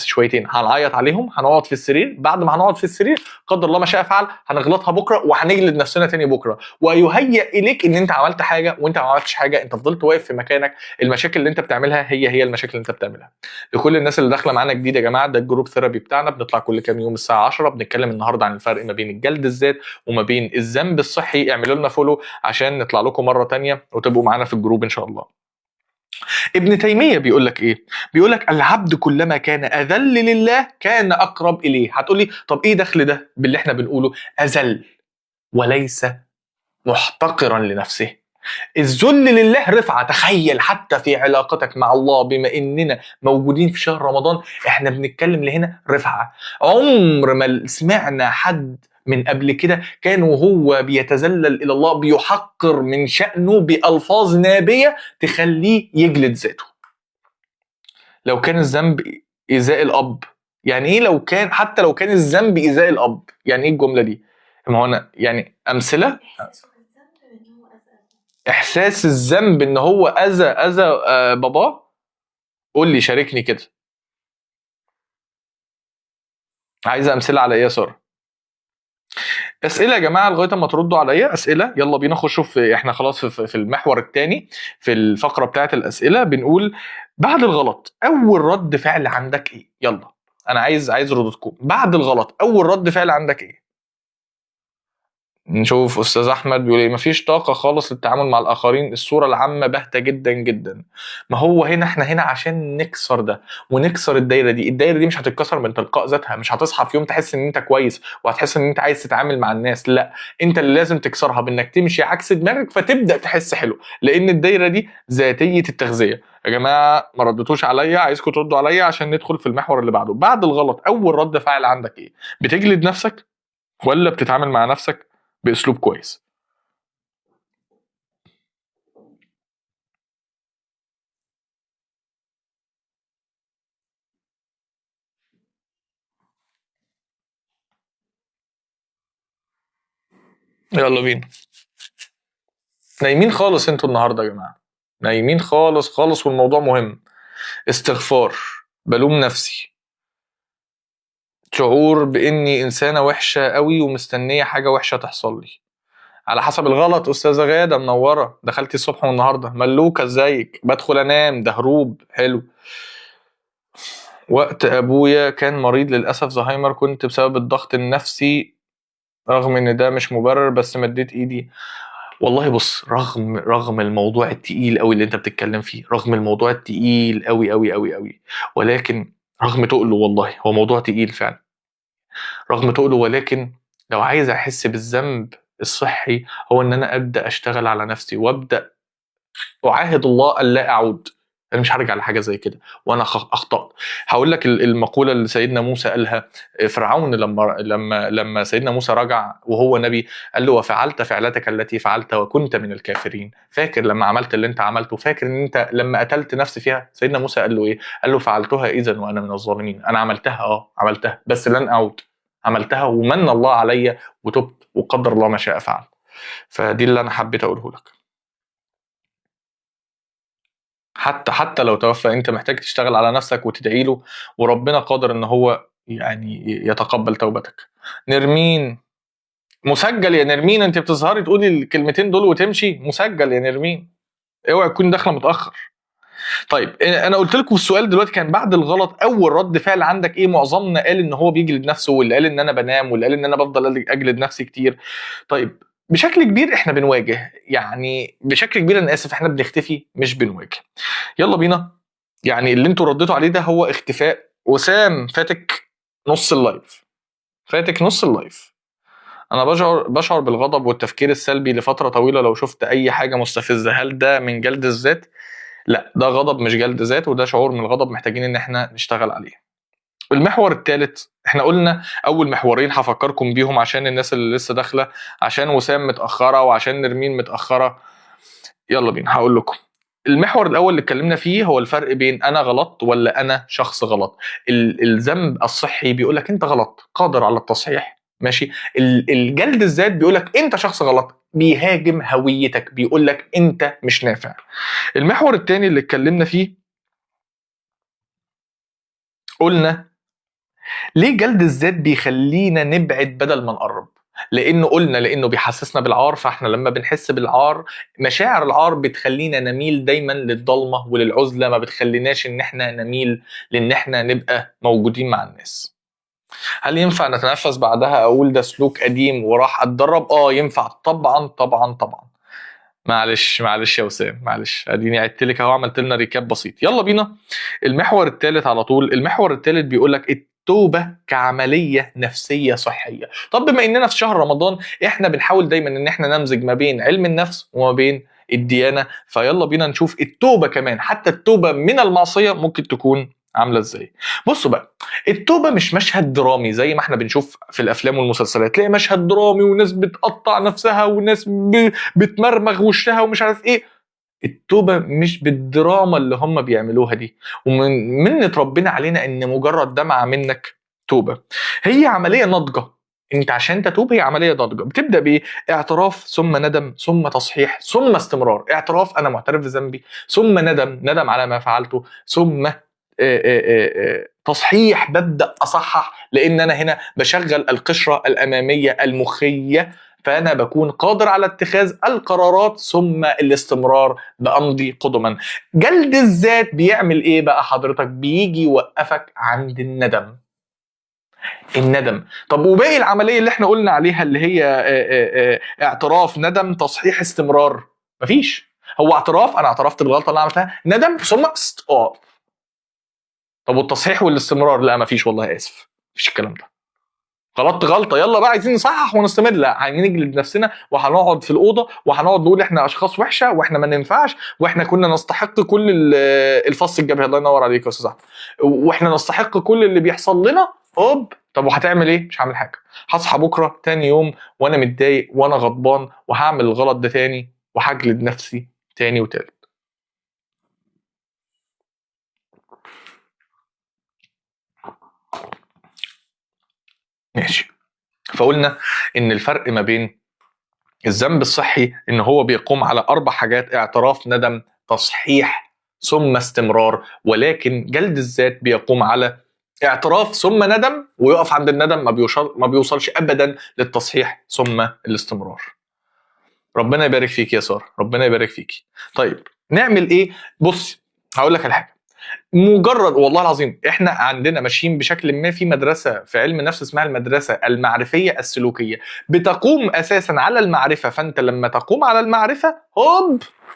شويتين، هنعيط عليهم، هنقعد في السرير، بعد ما هنقعد في السرير قدر الله ما شاء فعل هنغلطها بكره وهنجلد نفسنا تاني بكره، ويهيأ اليك ان انت عملت حاجه وانت ما عملتش حاجه، انت فضلت واقف في مكانك. المشاكل اللي انت بتعملها هي المشاكل اللي انت بتعملها. لكل الناس اللي داخله معانا جديد يا جماعه، ده الجروب ثيرابي بتاعنا، بنطلع كل كام يوم الساعه 10، بنتكلم النهارده عن الفرق ما بين الجلد الذات وما بين الذنب الصحي. اعملوا لنا فولو عشان نطلع لكم مره تانية وتبقوا معانا في الجروب ان شاء الله. ابن تيميه بيقول لك ايه؟ بيقول لك العبد كلما كان اذل لله كان اقرب اليه. هتقول لي طب ايه دخل ده باللي احنا بنقوله؟ اذل وليس محتقرا لنفسه. الذل لله رفعه. تخيل حتى في علاقتك مع الله، بما اننا موجودين في شهر رمضان احنا بنتكلم لهنا رفعه. عمر ما سمعنا حد من قبل كده كان وهو بيتذلل الى الله بيحقر من شأنه بألفاظ نابية تخليه يجلد ذاته. لو كان الذنب إيذاء الأب، يعني ايه لو كان، حتى لو كان الذنب إيذاء الأب، يعني ايه الجملة دي؟ ما هو انا يعني أمثلة. احساس الذنب ان هو اذى باباه. قول لي، شاركني كده، عايزه امثله على ايه يا ساره؟ اسئله يا جماعه لغايه ما تردوا عليا. اسئله، يلا بينا نخش في، احنا خلاص في المحور الثاني في الفقره بتاعه الاسئله. بنقول بعد الغلط اول رد فعل عندك ايه؟ يلا انا عايز ردودكم. بعد الغلط اول رد فعل عندك ايه؟ نشوف استاذ احمد بيقول ايه؟ مفيش طاقه خالص للتعامل مع الاخرين، الصوره العامه باهته جدا جدا. ما هو هنا احنا هنا عشان نكسر ده ونكسر الدايره دي. الدايره دي مش هتتكسر من تلقاء ذاتها، مش هتصحى في يوم تحس ان انت كويس وهتحس ان انت عايز تتعامل مع الناس، لا، انت اللي لازم تكسرها بانك تمشي عكس دماغك فتبدا تحس حلو، لان الدايره دي ذاتيه التغذيه. يا جماعه ما ردتوش عليا، عايزكم تردوا عليا عشان ندخل في المحور اللي بعده. بعد الغلط اول رد فعل عندك ايه؟ بتجلد نفسك ولا بتتعامل مع نفسك باسلوب كويس؟ يلا بينا. نايمين خالص انتوا النهارده يا جماعه، نايمين خالص خالص، والموضوع مهم. استغفار، بلوم نفسي، شعور باني انسانه وحشه قوي ومستنيه حاجه وحشه تحصل لي، على حسب الغلط. استاذه غاده منوره، دخلتي الصبح والنهارده. ملوكه ازيك؟ بدخل انام، ده هروب حلو. وقت ابويا كان مريض للاسف زهايمر، كنت بسبب الضغط النفسي، رغم ان ده مش مبرر بس مديت ايدي. والله بص، رغم الموضوع التقيل قوي اللي انت بتتكلم فيه، رغم الموضوع التقيل قوي قوي قوي قوي، ولكن رغم تقله، والله هو موضوع تقيل فعلا، رغم تقله، ولكن لو عايز احس بالذنب الصحي هو ان انا ابدا اشتغل على نفسي وابدا اعاهد الله الا اعود. انا مش هرجع لحاجه زي كده وانا اخطات. هقول لك المقوله اللي سيدنا موسى قالها. فرعون لما سيدنا موسى رجع وهو نبي، قال له وفعلت فعلتك التي فعلت وكنت من الكافرين. فاكر لما عملت اللي انت عملته؟ فاكر ان انت لما قتلت نفسي فيها؟ سيدنا موسى قال له ايه؟ قال له فعلتها اذا وانا من الظالمين. انا عملتها، عملتها بس لن اعود. عملتها ومن الله عليا وتبت وقدر الله ما شاء فعل. فدي اللي انا حبيت اقوله لك. حتى لو توفى انت محتاج تشتغل على نفسك وتدعي له، وربنا قادر ان هو يعني يتقبل توبتك. نرمين، مسجل يا نرمين، انت بتظهري تقولي الكلمتين دول وتمشي، مسجل يا نرمين، اوعي تكوني داخله متاخر. طيب انا قلت لكم السؤال دلوقتي كان بعد الغلط اول رد فعل عندك ايه؟ معظمنا قال ان هو بيجلد نفسه، واللي قال ان انا بنام، واللي قال ان انا بفضل اجلد نفسي كتير. طيب بشكل كبير احنا بنواجه، يعني بشكل كبير انا اسف احنا بنختفي مش بنواجه. يلا بينا. يعني اللي انتوا رديتوا عليه ده هو اختفاء. وسام، فاتك نص اللايف، فاتك نص اللايف. انا بشعر بالغضب والتفكير السلبي لفتره طويله لو شفت اي حاجه مستفزه. هل ده من جلد الذات؟ لا، ده غضب مش جلد ذات، وده شعور من الغضب محتاجين ان احنا نشتغل عليه. المحور الثالث، احنا قلنا اول محورين هفكركم بيهم عشان الناس اللي لسه داخله، عشان وسام متاخره وعشان نرمين متاخره. يلا بينا هقول لكم. المحور الاول اللي اتكلمنا فيه هو الفرق بين انا غلط ولا انا شخص غلط. الذنب الصحي بيقولك انت غلط قادر على التصحيح، ماشي. الجلد الذات بيقولك انت شخص غلط بيهاجم هويتك، بيقولك انت مش نافع. المحور الثاني اللي اتكلمنا فيه قلنا ليه جلد الذات بيخلينا نبعد بدل ما نقرب. لانه بيحسسنا بالعار، فاحنا لما بنحس بالعار، مشاعر العار بتخلينا نميل دايما للضلمه وللعزله، ما بتخليناش ان احنا نميل لان احنا نبقى موجودين مع الناس. هل ينفع نتنفس بعدها اقول ده سلوك قديم وراح اتدرب؟ ينفع طبعا طبعا طبعا. معلش يا وسام، معلش اديني عدت لك اهو، عملت لنا ريكاب بسيط. يلا بينا المحور الثالث على طول. المحور الثالث بيقول لك التوبه كعمليه نفسيه صحيه. طب بما اننا في شهر رمضان، احنا بنحاول دايما ان احنا نمزج ما بين علم النفس وما بين الديانه، فيلا بينا نشوف التوبه كمان، حتى التوبه من المعصيه ممكن تكون عامله ازاي. بصوا بقى، التوبه مش مشهد درامي زي ما احنا بنشوف في الافلام والمسلسلات، تلاقي مشهد درامي وناس بتقطع نفسها وناس بتمرمغ وشها ومش عارف ايه. التوبه مش بالدراما اللي هم بيعملوها دي، ومن منة ربنا علينا ان مجرد دمعه منك توبه. هي عمليه ناضجه. انت عشان تتوب هي عمليه ناضجه، بتبدا بايه؟ اعتراف، ثم ندم، ثم تصحيح، ثم استمرار. اعتراف، انا معترف بذنبي، ثم ندم على ما فعلته، ثم تصحيح، ببدا اصحح، لان انا هنا بشغل القشره الاماميه المخيه، فانا بكون قادر على اتخاذ القرارات، ثم الاستمرار بامضي قدما. جلد الذات بيعمل ايه بقى حضرتك؟ بيجي يوقفك عند الندم. طب وباقي العمليه اللي احنا قلنا عليها اللي هي اعتراف، ندم، تصحيح، استمرار، مفيش. هو اعتراف، انا اعترفت بالغلطه اللي عملتها، ندم، ثم طب والتصحيح والاستمرار؟ لا مفيش، والله اسف، مفيش الكلام ده. غلطت غلطه، يلا بقى عايزين نصحح ونستمر؟ لا، هنجلد نفسنا وهنقعد في الاوضه وهنقعد نقول احنا اشخاص وحشه واحنا ما ننفعش واحنا كنا نستحق كل الفص الجبهه. الله ينور عليك يا استاذ احمد. واحنا نستحق كل اللي بيحصل لنا. طب وهتعمل ايه؟ مش هعمل حاجه. هصحى بكره تاني يوم وانا متضايق وانا غضبان، وهعمل الغلط ده تاني وهجلد نفسي تاني وتالت. ماشي. فقلنا ان الفرق ما بين الذنب الصحي ان هو بيقوم على 4 حاجات: اعتراف، ندم، تصحيح، ثم استمرار. ولكن جلد الذات بيقوم على اعتراف ثم ندم، ويقف عند الندم، ما بيوصلش ابدا للتصحيح ثم الاستمرار. ربنا يبارك فيك يا ساره، ربنا يبارك فيك. طيب نعمل ايه؟ بص هقول لك على حاجه. مجرد والله العظيم احنا عندنا ماشيين بشكل ما في مدرسه في علم النفس اسمها المدرسه المعرفيه السلوكيه، بتقوم اساسا على المعرفه. فانت لما تقوم على المعرفه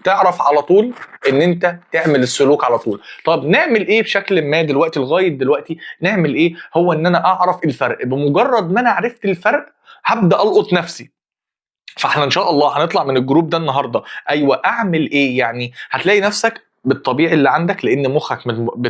تعرف على طول ان انت تعمل السلوك على طول. طب نعمل ايه بشكل ما دلوقتي؟ لغايه دلوقتي نعمل ايه؟ هو ان انا اعرف الفرق. بمجرد ما انا عرفت الفرق هبدا القط نفسي. فاحنا ان شاء الله هنطلع من الجروب ده النهارده. ايوه، اعمل ايه يعني؟ هتلاقي نفسك بالطبيعي اللي عندك، لان مخك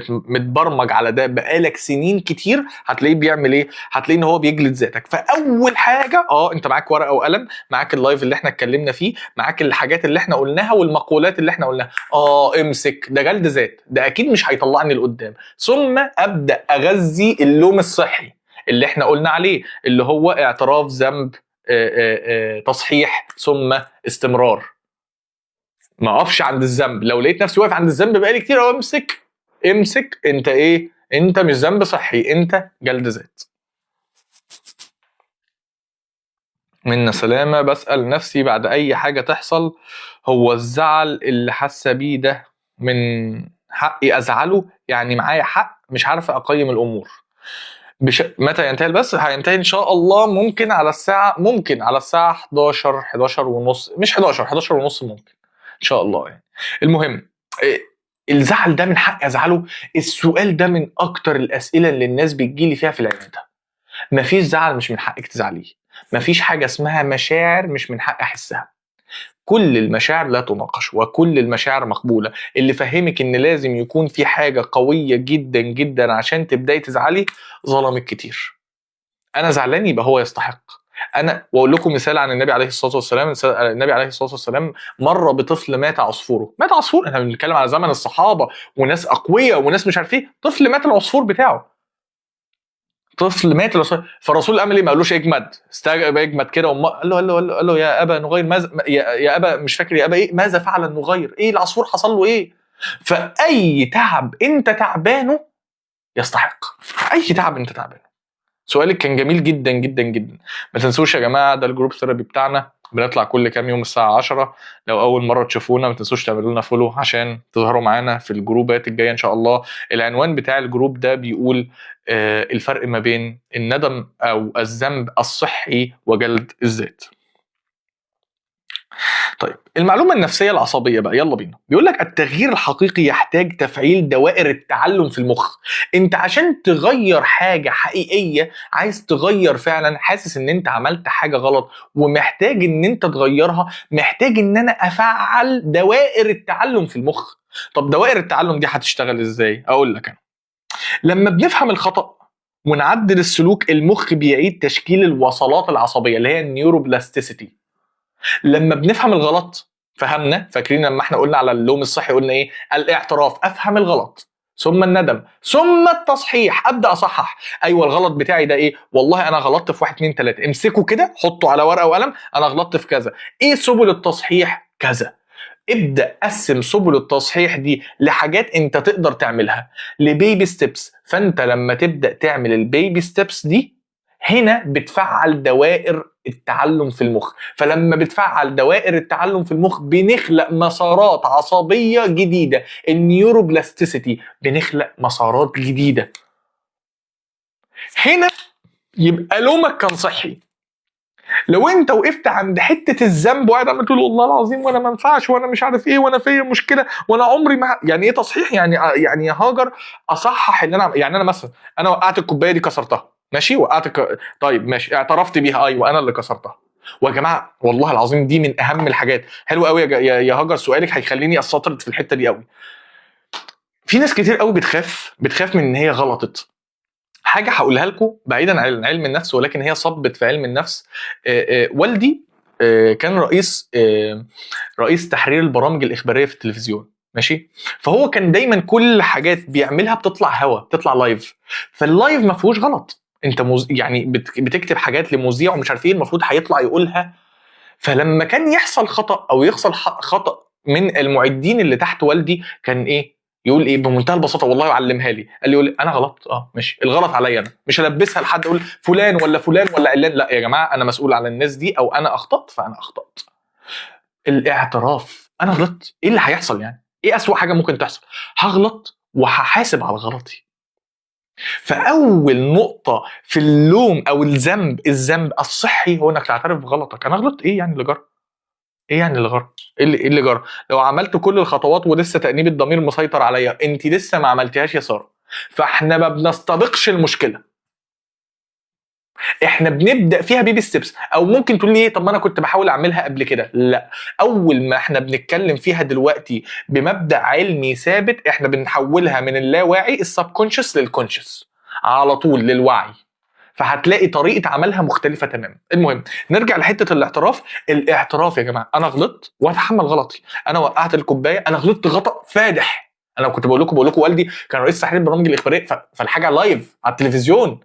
متبرمج على ده بقالك سنين كتير، هتلاقيه بيعمل ايه؟ هتلاقيه ان هو بيجلد ذاتك. فاول حاجه انت معاك ورقه وقلم، معاك اللايف اللي احنا اتكلمنا فيه، معاك الحاجات اللي احنا قلناها والمقولات اللي احنا قلناها. امسك ده جلد ذات، ده اكيد مش هيطلعني لقدام. ثم ابدا اغذي اللوم الصحي اللي احنا قلنا عليه، اللي هو اعتراف، ذنب، تصحيح، ثم استمرار. ما اقفش عند الذنب. لو لقيت نفسي واقف عند الذنب بقالي كتير، امسك. انت ايه؟ انت مش ذنب صحي، انت جلد ذات. منا سلامة بسأل نفسي بعد اي حاجة تحصل، هو الزعل اللي حاسة بيه ده من حقي ازعله؟ يعني معايا حق، مش عارفة اقيم الامور. متى ينتهي البث؟ هينتهي ان شاء الله ممكن على الساعة 11 ونص، مش 11 ونص، ممكن ان شاء الله يعني. المهم، الزعل ده من حق ازعله؟ السؤال ده من اكتر الاسئله اللي الناس بتجيلي فيها في العياده. مفيش زعل مش من حقك تزعليه، مفيش حاجه اسمها مشاعر مش من حق احسها. كل المشاعر لا تناقش وكل المشاعر مقبوله. اللي فهمك ان لازم يكون في حاجه قويه جدا جدا عشان تبداي تزعلي ظلمك كتير. انا زعلان يبقى هو يستحق. انا واقول لكم مثال عن النبي عليه الصلاه والسلام. النبي عليه الصلاه والسلام مر بطفل مات عصفوره. مات عصفور، احنا بنتكلم على زمن الصحابه وناس اقوياء وناس مش عارف ايه. طفل مات العصفور بتاعه. طفل مات العصفور. فالرسول عمل ايه؟ ما قالوش اجمد، استجاب اجمد كده. قال له يا ابا نغير ماذا، يا ابا مش فاكر يا ابا ايه، ماذا فعل النغير؟ ايه العصفور حصل له ايه؟ فاي تعب انت تعبانه يستحق. اي تعب انت تعبانه. سؤالك كان جميل جدا جدا جدا. ما تنسوش يا جماعه ده الجروب ثيرابي بتاعنا، بنطلع كل كام يوم الساعه 10. لو اول مره تشوفونا ما تنسوش تعملوا لنا فولو عشان تظهروا معانا في الجروبات الجايه ان شاء الله. العنوان بتاع الجروب ده بيقول الفرق ما بين الندم او الذنب الصحي وجلد الذات. طيب المعلومة النفسية العصبية بقى، يلا بينا. بيقول لك التغيير الحقيقي يحتاج تفعيل دوائر التعلم في المخ. انت عشان تغير حاجة حقيقية، عايز تغير فعلا، حاسس ان انت عملت حاجة غلط ومحتاج ان انت تغيرها، محتاج ان انا افعل دوائر التعلم في المخ. طب دوائر التعلم دي هتشتغل ازاي؟ اقول لك انا. لما بنفهم الخطأ ونعدل السلوك، المخ بيعيد تشكيل الوصلات العصبية اللي هي النيوروبلاستيسيتي. لما بنفهم الغلط، فهمنا، فاكرين لما احنا قلنا على اللوم الصحي قلنا ايه؟ الاعتراف، افهم الغلط، ثم الندم، ثم التصحيح، ابدا اصحح. ايوه الغلط بتاعي ده ايه؟ والله انا غلطت في 1 2 3. امسكوا كده، حطوا على ورقه وقلم، انا غلطت في كذا. ايه سبل التصحيح؟ كذا. ابدا قسم سبل التصحيح دي لحاجات انت تقدر تعملها، لبيبي ستيبس. فانت لما تبدا تعمل البيبي ستيبس دي، هنا بتفعل دوائر التعلم في المخ. فلما بتفعل دوائر التعلم في المخ بنخلق مسارات عصبيه جديده، النيوروبلاستيسيتي، بنخلق مسارات جديده. هنا يبقى لومك كان صحي. لو انت وقفت عند حته الذنب وقاعد عمال تقول والله العظيم وانا ما ينفعش وانا مش عارف ايه وانا فيا مشكله وانا عمري ما، يعني ايه تصحيح؟ يعني يا هاجر اصحح اللي انا، يعني انا مثلا انا وقعت الكوبايه دي كسرتها، ماشي، طيب ماشي، اعترفت بيها، ايوه انا اللي كسرتها. ويا جماعه والله العظيم دي من اهم الحاجات. حلو قوي يا هاجر، سؤالك هيخليني استطرد في الحته دي قوي. في ناس كتير قوي بتخاف من ان هي غلطت. حاجه هقولها لكم بعيدا عن علم النفس ولكن هي صبت في علم النفس. والدي كان رئيس تحرير البرامج الاخباريه في التلفزيون، ماشي. فهو كان دايما كل حاجات بيعملها بتطلع هوا، بتطلع لايف. فاللايف ما فيهوش غلط. انت يعني بتكتب حاجات لمذيع ومش عارف ايه، المفروض هيطلع يقولها. فلما كان يحصل خطا او يحصل خطا من المعدين اللي تحت والدي، كان ايه يقول؟ ايه بمنتهى البساطه، والله يعلمها لي، قال لي يقول انا غلطت، ماشي، الغلط عليا انا، مش هلبسها لحد اقول فلان ولا فلان ولا علان. لا يا جماعه، انا مسؤول على الناس دي، او انا اخطات فانا اخطات. الاعتراف، انا غلطت، ايه اللي هيحصل يعني؟ ايه اسوأ حاجه ممكن تحصل؟ هغلط وهحاسب على غلطي. فاول نقطه في اللوم او الذنب الصحي هو انك تعترف بغلطك. انا غلطت، ايه يعني اللي جرى؟ ايه يعني اللي جرى؟ ايه اللي جرى؟ لو عملت كل الخطوات ولسه تأنيب الضمير مسيطر عليا، انت لسه ما عملتيهاش يا ساره. فاحنا ما بنستبقش المشكله، احنا بنبدا فيها بيبي ستيبس. او ممكن تقول لي ايه؟ طب ما انا كنت بحاول اعملها قبل كده. لا، اول ما احنا بنتكلم فيها دلوقتي بمبدا علمي ثابت، احنا بنحولها من اللاواعي السبكونشس للكونشس على طول للوعي. فهتلاقي طريقه عملها مختلفه تماما. المهم نرجع لحته الاعتراف. الاعتراف يا جماعه، انا غلطت واتحمل غلطي. انا وقعت الكوبايه، انا غلطت غلط فادح. انا كنت بقول لكم والدي كان رئيس تحرير البرامج الاخباريه، فالحاجه لايف على التلفزيون،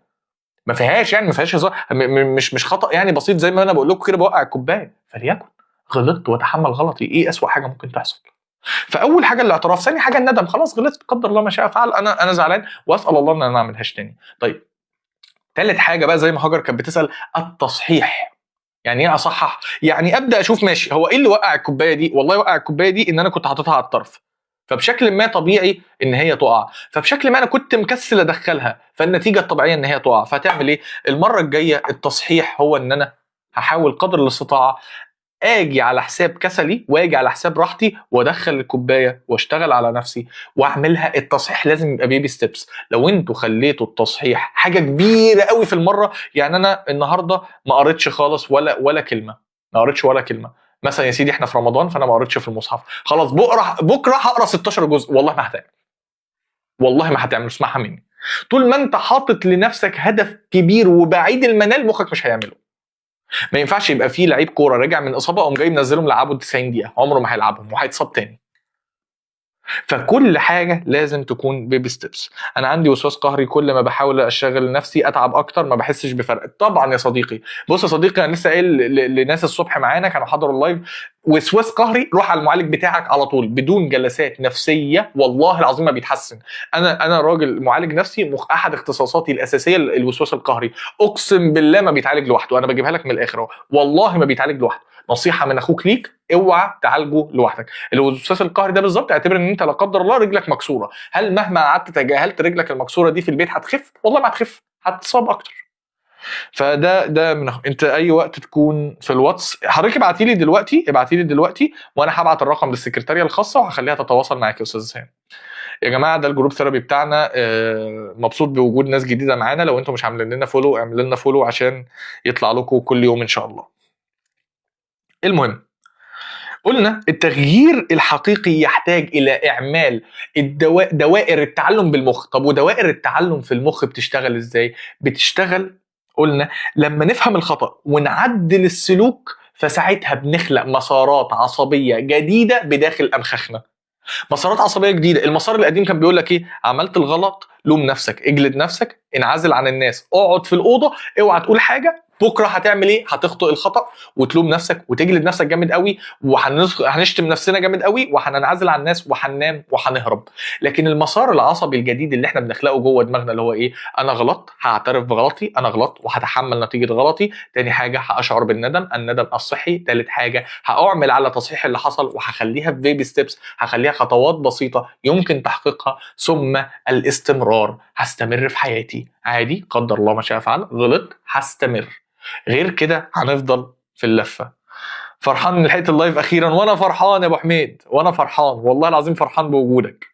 ما فيهاش هزار، مش خطا يعني بسيط زي ما انا بقول لكم كده بوقع الكوبايه. فليكن غلطت واتحمل غلطي. ايه اسوأ حاجه ممكن تحصل؟ فاول حاجه الاعتراف، ثاني حاجه الندم. خلاص غلطت، قدر الله ما شاء فعل، انا زعلان واسال الله ان انا ما اعملهاش تاني. طيب ثالث حاجه بقى زي ما هاجر كانت بتسال، التصحيح. يعني ايه اصحح؟ يعني ابدا اشوف ماشي هو ايه اللي وقع الكوبايه دي؟ والله وقع الكوبايه دي ان انا كنت حاططها على الطرف، فبشكل ما طبيعي ان هي تقع. فبشكل ما انا كنت مكسل ادخلها، فالنتيجه الطبيعيه ان هي تقع. فهتعمل ايه المره الجايه؟ التصحيح هو ان انا هحاول قدر الاستطاعه اجي على حساب كسلي واجي على حساب راحتي وادخل الكوبايه واشتغل على نفسي واعملها. التصحيح لازم يبقى بيبي ستيبس. لو انتوا خليتوا التصحيح حاجه كبيره قوي في المره، يعني انا النهارده ما قريتش خالص ولا كلمه، ما قريتش ولا كلمه مثلا يا سيدي، احنا في رمضان فانا ما قريتش في المصحف، خلاص بكره هقرا 16 جزء، والله ما هتعمل، والله ما هتعمل، اسمعها مني. طول ما انت حاطط لنفسك هدف كبير وبعيد المنال مخك مش هيعمله. ما ينفعش يبقى فيه لعيب كوره راجع من اصابه قام جاي منزلهم لعبوا 90 دقيقه، عمره ما هيلعبهم وهيتصاب تاني. فكل حاجه لازم تكون بيبي ستيبس. انا عندي وسواس قهري، كل ما بحاول اشغل نفسي اتعب اكتر، ما بحسش بفرق. طبعا يا صديقي، بص يا صديقي، انا لسه قايل لناس الصبح معانا كانوا حضروا اللايف، وسواس قهري روح على المعالج بتاعك على طول بدون جلسات نفسيه، والله العظيم ما بيتحسن. انا راجل معالج نفسي، احد اختصاصاتي الاساسيه الوسواس القهري، اقسم بالله ما بيتعالج لوحده، انا بجيبها لك من الاخر اهو، والله ما بيتعالج لوحده. نصيحه من اخوك ليك، اوعى تعالجه لوحدك. الوسواس القهري ده بالظبط اعتبر ان انت لا قدر الله رجلك مكسوره، هل مهما قعدت تجاهلت رجلك المكسوره دي في البيت هتخف؟ والله ما هتخف، هتصاب اكتر. فده انت اي وقت تكون في الواتس، حضرتك ابعتي لي دلوقتي وانا هبعت الرقم للسكرتاريه الخاصه وهخليها تتواصل معاك يا استاذ سام. يا جماعه ده الجروب ثيرابي بتاعنا، مبسوط بوجود ناس جديده معانا. لو انتم مش عاملين لنا فولو اعملوا لنا فولو عشان يطلع لكم كل يوم ان شاء الله. المهم، قلنا التغيير الحقيقي يحتاج الى اعمال دوائر التعلم بالمخ. طب ودوائر التعلم في المخ بتشتغل ازاي؟ بتشتغل، قلنا، لما نفهم الخطأ ونعدل السلوك، فساعتها بنخلق مسارات عصبية جديدة بداخل أمخاخنا. مسارات عصبية جديدة. المسار القديم كان بيقول لك ايه؟ عملت الغلط لوم نفسك، اجلد نفسك، انعزل عن الناس، اقعد في الأوضة، اوعى تقول حاجة. بكره هتعمل ايه؟ هتخطئ الخطأ وتلوم نفسك وتجلد نفسك جامد قوي، وهنشتم نفسنا جامد قوي، وهننعزل عن الناس وهننام وهنهرب. لكن المسار العصبي الجديد اللي احنا بنخلقه جوه دماغنا اللي هو ايه؟ انا غلطت، هعترف بغلطي، انا غلطت وهتحمل نتيجة غلطي. تاني حاجة هاشعر بالندم، الندم الصحي. تالت حاجة هاعمل على تصحيح اللي حصل وهخليها في بيبي ستيبس، هخليها خطوات بسيطة يمكن تحقيقها. ثم الاستمرار، هستمر في حياتي عادي، قدر الله ما شاء فعل، غلط هستمر. غير كده هنفضل في اللفه. فرحان ان لحقت اللايف اخيرا، وانا فرحان يا ابو حميد، وانا فرحان والله العظيم، فرحان بوجودك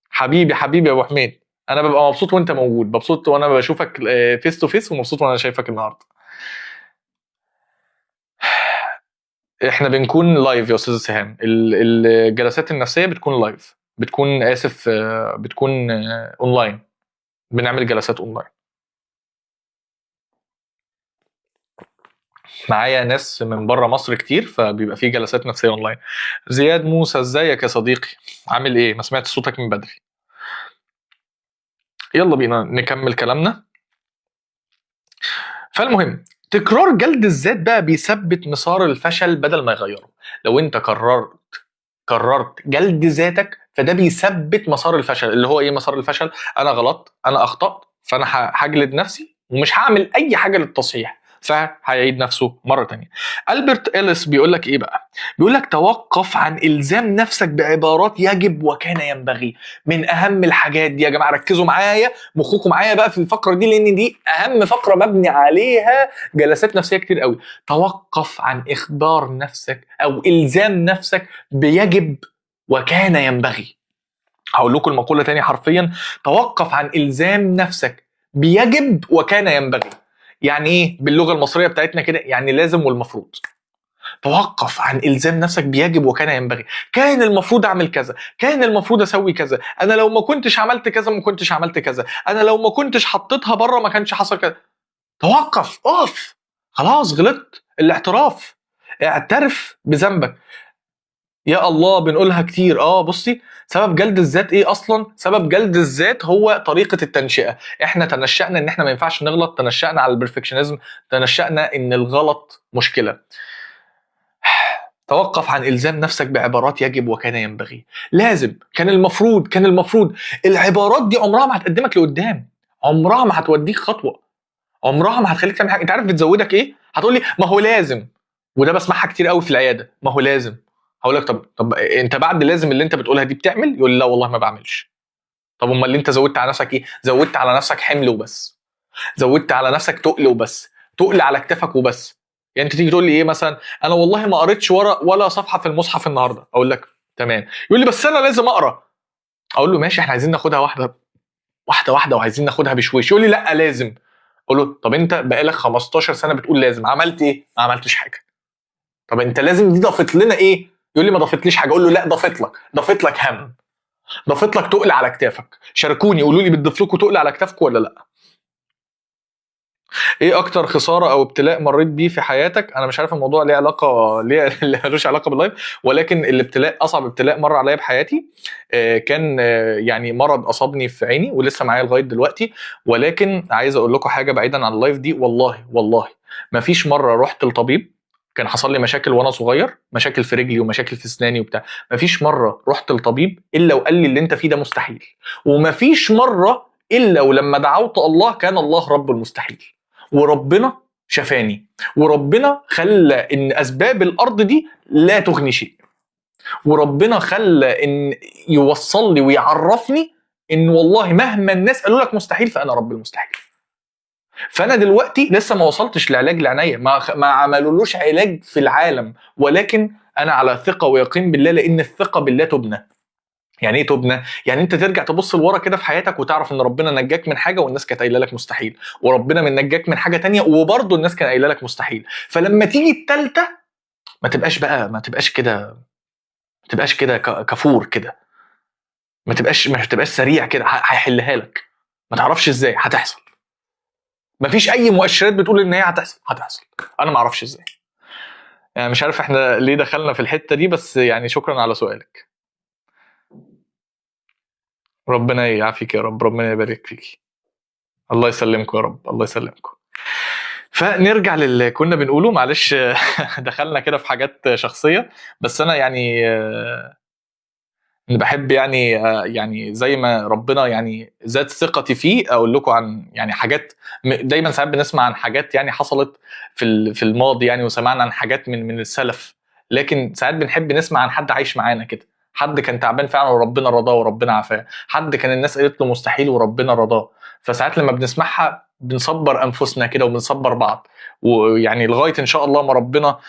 حبيبي يا ابو حميد. انا ببقى مبسوط وانت موجود، مبسوط وانا بشوفك فيس تو فيس، ومبسوط وانا شايفك النهارده. احنا بنكون لايف يا استاذ سهام، الجلسات النفسيه بتكون لايف، بتكون اسف بتكون اونلاين، بنعمل جلسات اونلاين. معايا ناس من بره مصر كتير، فبيبقى في جلسات نفسيه اونلاين. زياد موسى، ازيك يا صديقي؟ عامل ايه؟ ما سمعت صوتك من بدري. يلا بينا نكمل كلامنا. فالمهم، تكرار جلد الذات بقى بيثبت مسار الفشل بدل ما يغيره. لو انت قررت جلد ذاتك، فده بيثبت مسار الفشل. اللي هو ايه مسار الفشل؟ انا غلطت، انا اخطأت، فانا هجلد نفسي ومش هعمل اي حاجه للتصحيح، فهيعيد نفسه مره تانية. ألبرت إليس بيقول لك ايه بقى؟ بيقول لك توقف عن الزام نفسك بعبارات يجب وكان ينبغي. من اهم الحاجات دي يا جماعه، ركزوا معايا، مخكم معايا بقى في الفقره دي، لان دي اهم فقره مبني عليها جلسات نفسيه كتير قوي. توقف عن اخبار نفسك او الزام نفسك بيجب وكان ينبغي. هقول لكم المقوله تاني حرفيا: توقف عن الزام نفسك بيجب وكان ينبغي. يعني ايه باللغه المصريه بتاعتنا كده؟ يعني لازم والمفروض. توقف عن الزام نفسك بيجب وكان ينبغي. كان المفروض اعمل كذا، كان المفروض اسوي كذا، انا لو ما كنتش عملت كذا ما كنتش عملت كذا، انا لو ما كنتش حطيتها بره ما كانش حصل كذا. توقف، اقف، خلاص غلطت. الاعتراف، اعترف بذنبك. يا الله بنقولها كتير. بصي، سبب جلد الذات ايه اصلا؟ سبب جلد الذات هو طريقه التنشئه. احنا تنشأنا ان احنا ما ينفعش نغلط، تنشأنا على البرفكشنزم، تنشأنا ان الغلط مشكله. توقف عن الزام نفسك بعبارات يجب وكان ينبغي. لازم، كان المفروض. العبارات دي عمرها ما هتقدمك لقدام، عمرها ما هتوديك خطوه، عمرها ما هتخليك تعمل حاجه. انت عارف بتزودك ايه؟ هتقول لي ما هو لازم، وده بسمعها كتير قوي في العياده، ما هو لازم. هقول لك طب انت بعد لازم اللي انت بتقولها دي بتعمل؟ يقول لي لا والله ما بعملش. طب امال اللي انت زودت على نفسك ايه؟ زودت على نفسك حمل وبس، زودت على نفسك تقل وبس، تقل على كتفك وبس. يعني انت تيجي تقول لي ايه مثلا، انا والله ما قريتش ولا صفحه في المصحف النهارده، اقول لك تمام. يقول لي بس انا لازم اقرا. اقول له ماشي، احنا عايزين ناخدها واحده واحده واحده، وعايزين ناخدها بشويش. يقول لي لا لازم. اقول له طب انت بقالك 15 سنه بتقول لازم، عملت ايه؟ ما عملتش حاجه. طب انت لازم دي ضافت لنا ايه؟ يقول لي ما ضافتليش حاجه. اقول له لا ضافت لك هم، ضافت لك تقل على كتافك. شاركوني قولوا لي بتضيف لكم تقل على كتافكم ولا لا. ايه اكتر خساره او ابتلاء مريت بيه في حياتك؟ انا مش عارف الموضوع ليه علاقه ليه ملوش علاقه باللايف، ولكن الابتلاء اصعب ابتلاء مر عليا بحياتي كان يعني مرض اصابني في عيني ولسه معايا لغايه دلوقتي. ولكن عايز اقول لكم حاجه بعيدا عن اللايف دي، والله ما فيش مره رحت لطبيب. كان حصل لي مشاكل وانا صغير، مشاكل في رجلي ومشاكل في اسناني وبتاع. ما فيش مره رحت لطبيب الا وقال لي اللي انت فيه ده مستحيل. وما فيش مره الا ولما دعوت الله كان الله رب المستحيل. وربنا شفاني، وربنا خلى ان اسباب الارض دي لا تغني شيء، وربنا خلى ان يوصل لي ويعرفني ان والله مهما الناس قالوا لك مستحيل فانا رب المستحيل. فانا دلوقتي لسه ما وصلتش لعلاج لعينيا، ما عملولوش علاج في العالم، ولكن انا على ثقه ويقين بالله، لان الثقه بالله تبنى. يعني ايه تبنى؟ يعني انت ترجع تبص لورا كده في حياتك وتعرف ان ربنا نجاك من حاجه والناس كانت قايله لك مستحيل، وربنا من نجاك من حاجه تانية وبرضه الناس كانت قايله لك مستحيل. فلما تيجي التالتة ما تبقاش كده كفور كده، ما تبقاش سريع كده، هيحلها لك. ما تعرفش ازاي هتحصل. ما فيش اي مؤشرات بتقول ان هي هتحصل. انا ما اعرفش ازاي. يعني مش عارف احنا ليه دخلنا في الحته دي، بس يعني شكرا على سؤالك. ربنا يعافيك يا رب، ربنا يبارك فيك. الله يسلمكم يا رب، الله يسلمكم. فنرجع للي كنا بنقوله، معلش دخلنا كده في حاجات شخصيه. بس انا يعني بحب يعني زي ما ربنا يعني زاد ثقتي فيه اقول لكم عن يعني حاجات. دايما ساعات بنسمع عن حاجات يعني حصلت في الماضي يعني، وسمعنا عن حاجات من السلف. لكن ساعات بنحب نسمع عن حد عايش معانا كده، حد كان تعبان فعلا وربنا رضاه وربنا عافاه، حد كان الناس قالت له مستحيل وربنا رضاه. فساعات لما بنسمعها بنصبر انفسنا كده وبنصبر بعض، ويعني لغايه ان شاء الله ما ربنا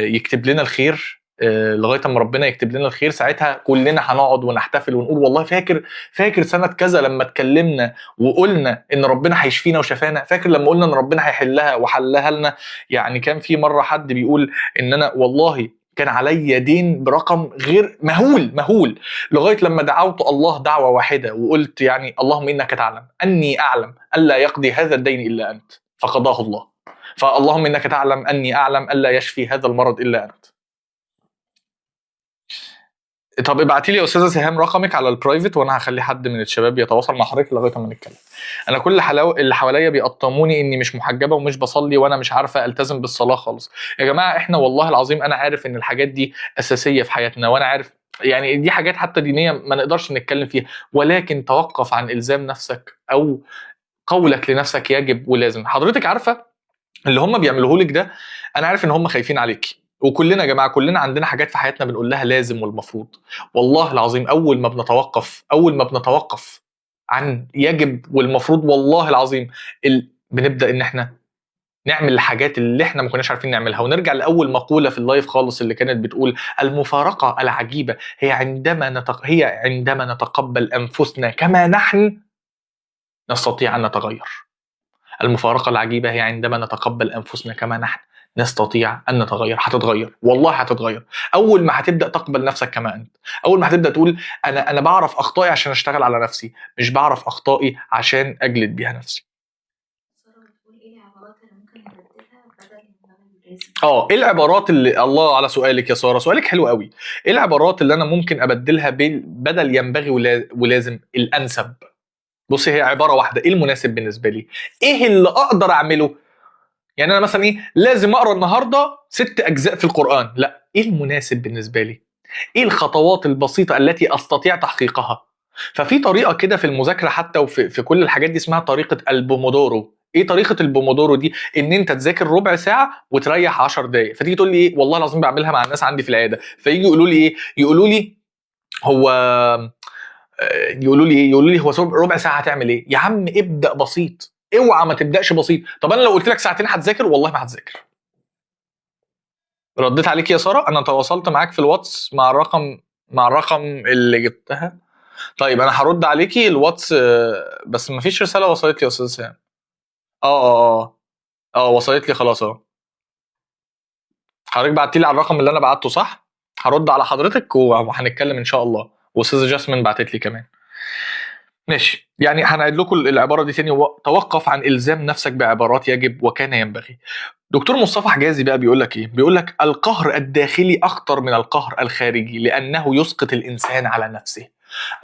يكتب لنا الخير. لغايه اما ربنا يكتب لنا الخير ساعتها كلنا هنقعد ونحتفل ونقول والله فاكر سنه كذا لما اتكلمنا وقلنا ان ربنا هيشفينا وشفانا، فاكر لما قلنا ان ربنا هيحلها وحلها لنا. يعني كان في مره حد بيقول ان انا والله كان عليا دين برقم غير مهول، لغايه لما دعوت الله دعوه واحده وقلت يعني اللهم انك تعلم اني اعلم الا يقضي هذا الدين الا انت، فقضاه الله. فاللهم انك تعلم اني اعلم الا يشفي هذا المرض الا انت. طب ابعتي لي يا استاذه سهام رقمك على البرايفت، وانا هخلي حد من الشباب يتواصل مع حضرتك لغايه ما نتكلم. انا كل اللي حواليا بيقطموني اني مش محجبه ومش بصلي وانا مش عارفه التزم بالصلاه خالص. يا جماعه احنا والله العظيم انا عارف ان الحاجات دي اساسيه في حياتنا، وانا عارف يعني دي حاجات حتى دينيه ما نقدرش نتكلم فيها، ولكن توقف عن الزام نفسك او قولك لنفسك يجب ولازم. حضرتك عارفه اللي هم بيعملوه لك ده، انا عارف ان هم خايفين عليكي. وكلنا يا جماعه كلنا عندنا حاجات في حياتنا بنقول لها لازم والمفروض. والله العظيم اول ما بنتوقف عن يجب والمفروض، والله العظيم بنبدا ان احنا نعمل الحاجات اللي احنا ما كناش عارفين نعملها. ونرجع لاول مقوله في اللايف خالص اللي كانت بتقول المفارقه العجيبه هي عندما نتقبل انفسنا كما نحن نستطيع ان نتغير. المفارقة العجيبة هي عندما نتقبل أنفسنا كما نحن نستطيع أن نتغير. هتتغير والله هتتغير. أول ما هتبدأ تقبل نفسك كما أنت، أول ما هتبدأ تقول أنا بعرف أخطائي عشان أشتغل على نفسي، مش بعرف أخطائي عشان أجلد بيها نفسي. ايه العبارات اللي الله على سؤالك يا ساره، سؤالك حلو قوي. ايه العبارات اللي انا ممكن ابدلها بدل ينبغي ولازم الانسب؟ بصي هي عباره واحده، ايه المناسب بالنسبه لي؟ ايه اللي اقدر اعمله؟ يعني انا مثلا لازم اقرا النهارده 6 اجزاء في القران؟ لا، ايه المناسب بالنسبه لي؟ ايه الخطوات البسيطه التي استطيع تحقيقها؟ ففي طريقه كده في المذاكره حتى وفي كل الحاجات دي اسمها طريقه البومودورو. ايه طريقه البومودورو دي؟ ان انت تذاكر ربع ساعه وتريح 10 دقائق. فتيجي تقول لي والله العظيم بعملها مع الناس عندي في العياده، فيجي يقولوا لي هو يقولوا لي هو ربع ساعه هتعمل ايه؟ يا عم ابدا بسيط، اوعى ما تبداش بسيط. طب انا لو قلت لك ساعتين هتذاكر؟ والله ما هتذاكر. رديت عليك يا ساره، انا تواصلت معاك في الواتس مع الرقم اللي جبتها. طيب انا هرد عليكي الواتس، بس مفيش رساله وصلت لي يا استاذ سام. اه اه اه وصلت لي خلاص اهو. حضرتك بعتي لي على الرقم اللي انا بعته صح؟ هرد على حضرتك وهنتكلم ان شاء الله، واستاذه جاسمين بعتت لي كمان. ماشي، يعني هنعيد لكم العباره دي تاني: توقف عن الزام نفسك بعبارات يجب وكان ينبغي. دكتور مصطفى حجازي بقى بيقول لك ايه؟ بيقول لك القهر الداخلي اخطر من القهر الخارجي لانه يسقط الانسان على نفسه.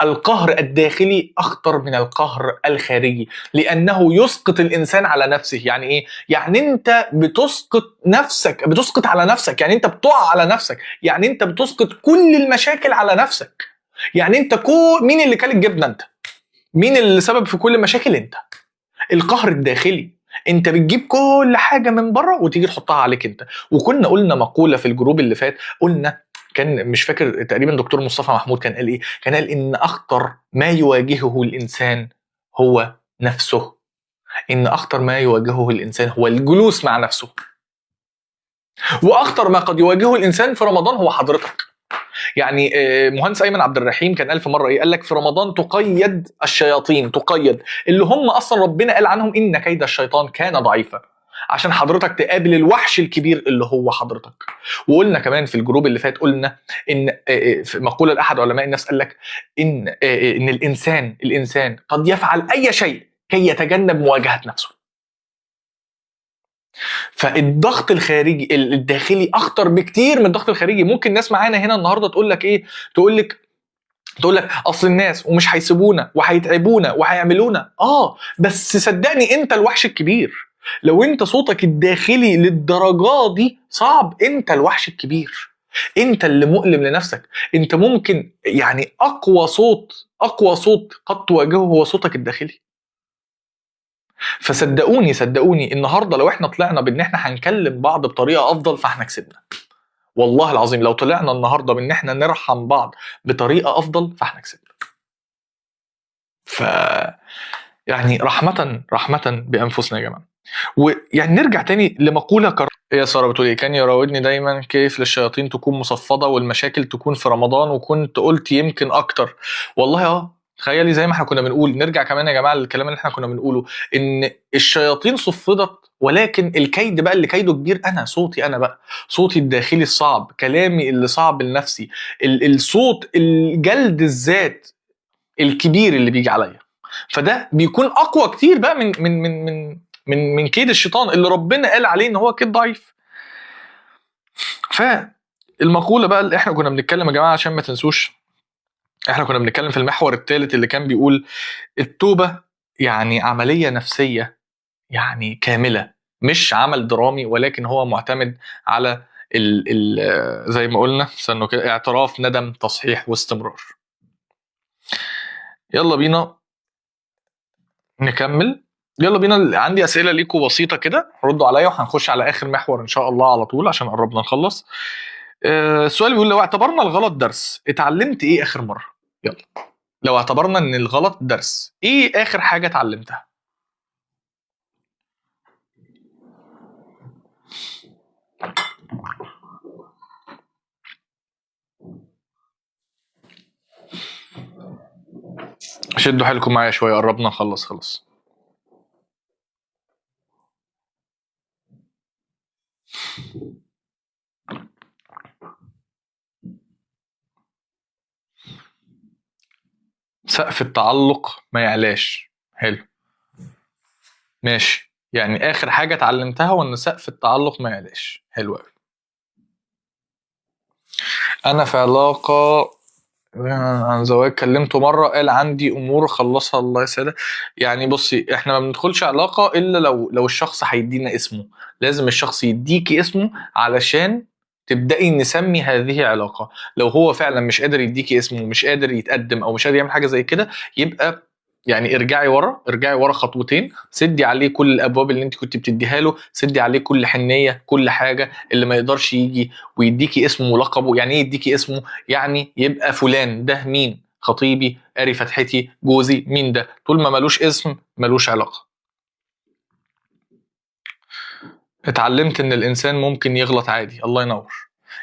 القهر الداخلي اخطر من القهر الخارجي لانه يسقط الانسان على نفسه. يعني ايه؟ يعني انت بتسقط نفسك، بتسقط على نفسك، يعني انت بتقع على نفسك، يعني انت بتسقط كل المشاكل على نفسك. يعني انت مين اللي كل الجبنه؟ انت. مين اللي سبب في كل المشاكل؟ انت. القهر الداخلي انت بتجيب كل حاجه من بره وتيجي تحطها عليك انت. وكنا قلنا مقوله في الجروب اللي فات، قلنا كان مش فاكر تقريبا دكتور مصطفى محمود كان قال ايه، كان قال ان اخطر ما يواجهه الانسان هو نفسه. ان اخطر ما يواجهه الانسان هو الجلوس مع نفسه. واخطر ما قد يواجهه الانسان في رمضان هو حضرتك. يعني مهندس ايمن عبد الرحيم كان قال في مره ايه، قال لك في رمضان تقيد الشياطين، تقيد اللي هم اصلا ربنا قال عنهم ان كيد الشيطان كان ضعيفا، عشان حضرتك تقابل الوحش الكبير اللي هو حضرتك. وقلنا كمان في الجروب اللي فات، قلنا ان في مقوله لاحد علماء الناس قال لك ان الانسان قد يفعل اي شيء كي يتجنب مواجهه نفسه. فالضغط الخارجي الداخلي اخطر بكتير من الضغط الخارجي. ممكن ناس معانا هنا النهارده تقول لك ايه، تقول لك اصل الناس ومش هيسيبونا وهيتعبونا وهيعملونا. بس صدقني انت الوحش الكبير. لو انت صوتك الداخلي للدرجه دي صعب، انت الوحش الكبير، انت اللي مؤلم لنفسك. انت ممكن يعني اقوى صوت قد تواجهه هو صوتك الداخلي. فصدقوني النهارده لو احنا طلعنا بان احنا هنكلم بعض بطريقه افضل فاحنا كسبنا. والله العظيم لو طلعنا النهارده بان احنا نرحم بعض بطريقه افضل فاحنا كسبنا. ف يعني رحمه بانفسنا يا جماعه. ويعني نرجع تاني لمقوله يا ساره بتقول ايه، كان يراودني دايما كيف للشياطين تكون مصفده والمشاكل تكون في رمضان، وكنت قلت يمكن اكتر. والله تخيلي زي ما احنا كنا بنقول، نرجع كمان يا جماعه للكلام اللي احنا كنا بنقوله، ان الشياطين صفدت ولكن الكيد بقى اللي كيده كبير انا، صوتي انا بقى، صوتي الداخلي الصعب، كلامي اللي صعب لنفسي، الصوت الجلد الذات الكبير اللي بيجي عليا. فده بيكون اقوى كتير بقى من كيد الشيطان اللي ربنا قال عليه ان هو كيد ضعيف. فالمقوله بقى اللي احنا كنا بنتكلم يا جماعه عشان ما تنسوش، احنا كنا بنتكلم في المحور الثالث اللي كان بيقول التوبه يعني عمليه نفسيه يعني كامله، مش عمل درامي، ولكن هو معتمد على ال زي ما قلنا استنوا كده، اعتراف، ندم، تصحيح، واستمرار. يلا بينا نكمل. يلا بينا، عندي اسئله ليكم بسيطه كده، ردوا عليا وهنخش على اخر محور ان شاء الله على طول عشان قربنا نخلص. السؤال بيقول لو اعتبرنا الغلط درس اتعلمت ايه اخر مره؟ يلا، لو اعتبرنا ان الغلط درس، ايه اخر حاجه اتعلمتها؟ شدوا حيلكم معايا شويه، قربنا نخلص خلاص. سقف التعلق ما يعلاش. حلو، ماشي، يعني اخر حاجه اتعلمتها وان سقف التعلق ما يعلاش. حلو قوي. انا في علاقه عن زواج كلمته مره قال عندي امور خلصها الله يسعدك. يعني بصي، احنا ما بندخلش علاقه الا لو الشخص هيدينا اسمه. لازم الشخص يديكي اسمه علشان تبداي نسمي هذه علاقه. لو هو فعلا مش قادر يديكي اسمه ومش قادر يتقدم او مش قادر يعمل حاجه زي كده، يبقى يعني ارجعي ورا خطوتين، سدي عليه كل الابواب اللي انت كنت بتديها له، سدي عليه كل حنيه، كل حاجه. اللي ما يقدرش يجي ويديكي اسمه ولقبه، يعني ايه يديكي اسمه؟ يعني يبقى فلان ده مين؟ خطيبي، قاري فتحتي، جوزي، مين ده؟ طول ما ملوش اسم ملوش علاقه. اتعلمت ان الانسان ممكن يغلط عادي. الله ينور.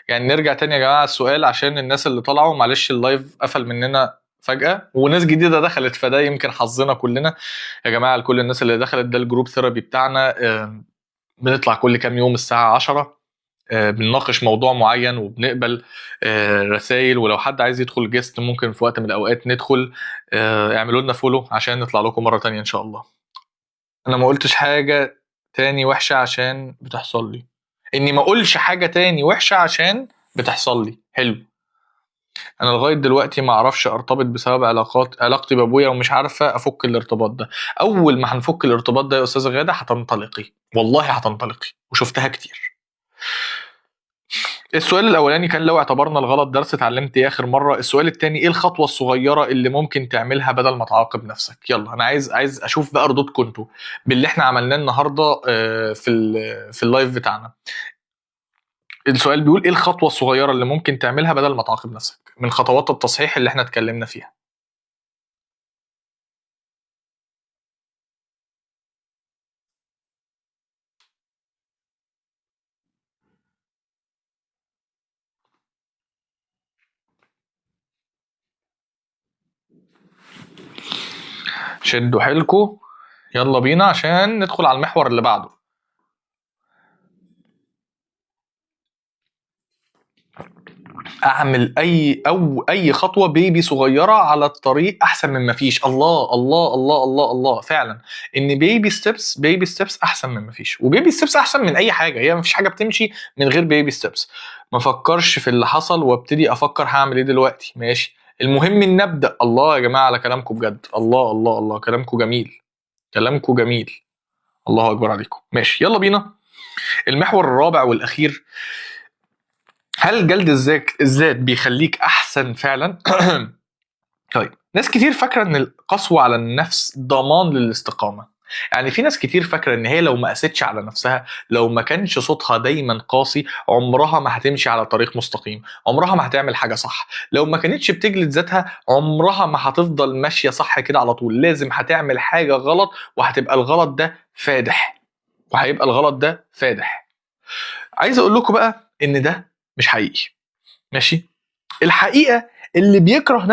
يعني نرجع تاني يا جماعه السؤال عشان الناس اللي طلعوا، معلش اللايف قفل مننا فجاه وناس جديده دخلت، فده يمكن حظنا كلنا. يا جماعه لكل الناس اللي دخلت، ده الجروب ثيرابي بتاعنا، بنطلع كل كام يوم الساعه 10، بنناقش موضوع معين وبنقبل رسائل، ولو حد عايز يدخل جيست ممكن في وقت من الاوقات ندخل. اعملوا لنا فولو عشان نطلع لكم مره تانية ان شاء الله. انا ما قلتش حاجه تاني وحشه عشان بتحصل لي، اني ما اقولش حاجه تاني وحشه عشان بتحصل لي. حلو. انا لغايه دلوقتي ما اعرفش ارتبط بسبب علاقتي بابويا، ومش عارفه افك الارتباط ده. اول ما هنفك الارتباط ده يا استاذه غاده هتنطلقي، والله هتنطلقي، وشفتها كتير. السؤال الاولاني كان لو اعتبرنا الغلط درس اتعلمت ايه اخر مره. السؤال الثاني ايه الخطوه الصغيره اللي ممكن تعملها بدل ما تعاقب نفسك. يلا انا عايز اشوف بقى ردودكم انتوا باللي احنا عملناه النهارده في اللايف بتاعنا. السؤال بيقول ايه الخطوه الصغيره اللي ممكن تعملها بدل ما تعاقب نفسك من خطوات التصحيح اللي احنا اتكلمنا فيها. شدوا حيلكم، يلا بينا عشان ندخل على المحور اللي بعده. اعمل اي خطوه بيبي صغيره على الطريق احسن من ما فيش. الله الله الله الله الله، فعلا ان بيبي ستيبس احسن من ما فيش، وبيبي ستيبس احسن من اي حاجه. هي ما فيش حاجه بتمشي من غير بيبي ستيبس. ما فكرش في اللي حصل وابتدي افكر هعمل ايه دلوقتي. ماشي، المهم ان نبدا. الله يا جماعه على كلامكم بجد، الله الله الله، كلامكم جميل، كلامكم جميل، الله اكبر عليكم. ماشي يلا بينا. المحور الرابع والاخير، هل جلد الذات بيخليك احسن فعلا؟ طيب، ناس كتير فاكره ان القسوه على النفس ضمان للاستقامه. يعني في ناس كتير فاكره ان هي لو ما قاستش على نفسها، لو ما كانش صوتها دايما قاسي، عمرها ما هتمشي على طريق مستقيم، عمرها ما هتعمل حاجه صح. لو ما كانتش بتجلد ذاتها عمرها ما هتفضل ماشيه صح كده على طول. لازم هتعمل حاجه غلط، وهتبقى الغلط ده فادح، وهيبقى الغلط ده فادح. عايز اقول لكم بقى ان ده مش حقيقي. ماشي، الحقيقه اللي بيكره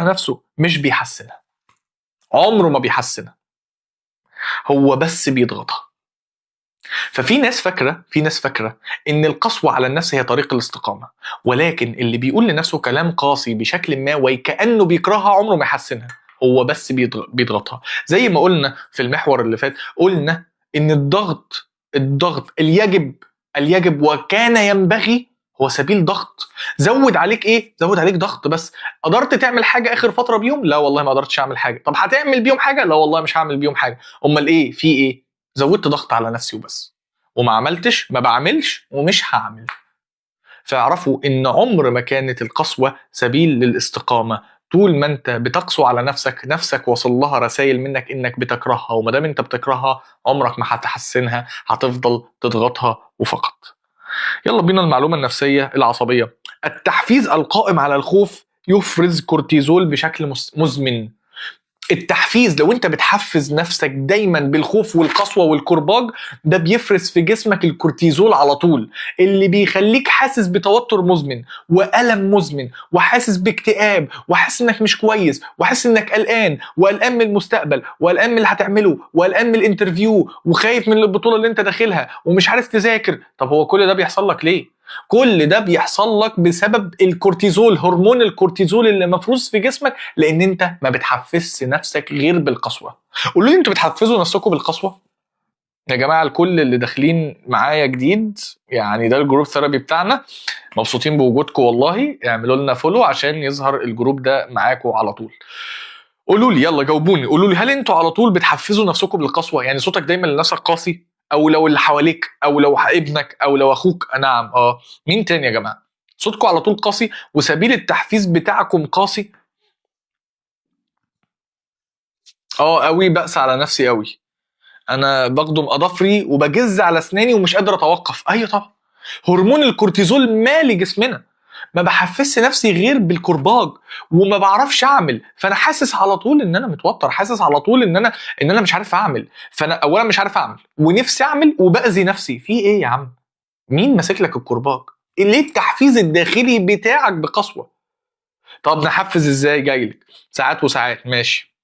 نفسه مش بيحسنها، عمره ما بيحسنها، هو بس بيضغطها. ففي ناس فاكره ان القسوه على النفس هي طريق الاستقامه، ولكن اللي بيقول لنفسه كلام قاسي بشكل ما وكانه بيكرهها عمره ما يحسنها، هو بس بيضغطها. زي ما قلنا في المحور اللي فات، قلنا ان الضغط اليجب وكان ينبغي هو سبيل ضغط. زود عليك ايه؟ زود عليك ضغط بس. قدرت تعمل حاجه اخر فتره بيهم؟ لا والله ما قدرتش اعمل حاجه. طب هتعمل بيهم حاجه؟ لا والله مش هعمل بيهم حاجه. امال ايه؟ في ايه؟ زودت ضغط على نفسي وبس، وما عملتش، ما بعملش، ومش هعمل. فاعرفوا ان عمر ما كانت القسوه سبيل للاستقامه. طول ما انت بتقسو على نفسك وصل لها رسائل منك انك بتكرهها، وما دام انت بتكرهها عمرك ما هتحسنها، هتفضل تضغطها وفقط. يلا بينا المعلومة النفسية العصبية. التحفيز القائم على الخوف يفرز كورتيزول بشكل مزمن. التحفيز، لو انت بتحفز نفسك دايما بالخوف والقسوة والكرباج، ده بيفرز في جسمك الكورتيزول على طول، اللي بيخليك حاسس بتوتر مزمن وألم مزمن، وحاسس باكتئاب، وحاسس انك مش كويس، وحاسس انك قلقان، وقلقان من المستقبل، وقلقان من اللي هتعمله، وقلقان من الانترفيو، وخايف من البطولة اللي انت داخلها، ومش عارف تذاكر. طب هو كل ده بيحصل لك ليه؟ كل ده بيحصل لك بسبب الكورتيزول، هرمون الكورتيزول اللي مفروز في جسمك، لان انت ما بتحفزش نفسك غير بالقسوه. قولوا لي انتوا بتحفزوا نفسكم بالقسوه؟ يا جماعه الكل اللي داخلين معايا جديد، يعني ده الجروب ثيرابي بتاعنا، مبسوطين بوجودكم والله. اعملوا لنا فولو عشان يظهر الجروب ده معاكم على طول. قولوا لي، يلا جاوبوني، قولوا لي هل انتوا على طول بتحفزوا نفسكم بالقسوه؟ يعني صوتك دايما لنفسك قاسي، او لو اللي حواليك، او لو ابنك، او لو اخوك. نعم، مين تاني يا جماعه؟ صوتكم على طول قاسي وسبيل التحفيز بتاعكم قاسي. قوي، بأس على نفسي قوي، انا بخدم اظافري وبجز على اسناني ومش قادر اتوقف. ايوه طبعا، هرمون الكورتيزول مالي جسمنا، ما بحفزش نفسي غير بالكرباج، وما بعرفش اعمل. فانا حاسس على طول ان انا متوتر، حاسس على طول ان انا مش عارف اعمل. فانا اولا مش عارف اعمل، ونفسي اعمل، وباذي نفسي. في ايه يا عم؟ مين ماسك لك الكرباج؟ ليه التحفيز الداخلي بتاعك بقسوه. طب نحفز ازاي؟ جايلك ساعات وساعات، ماشي.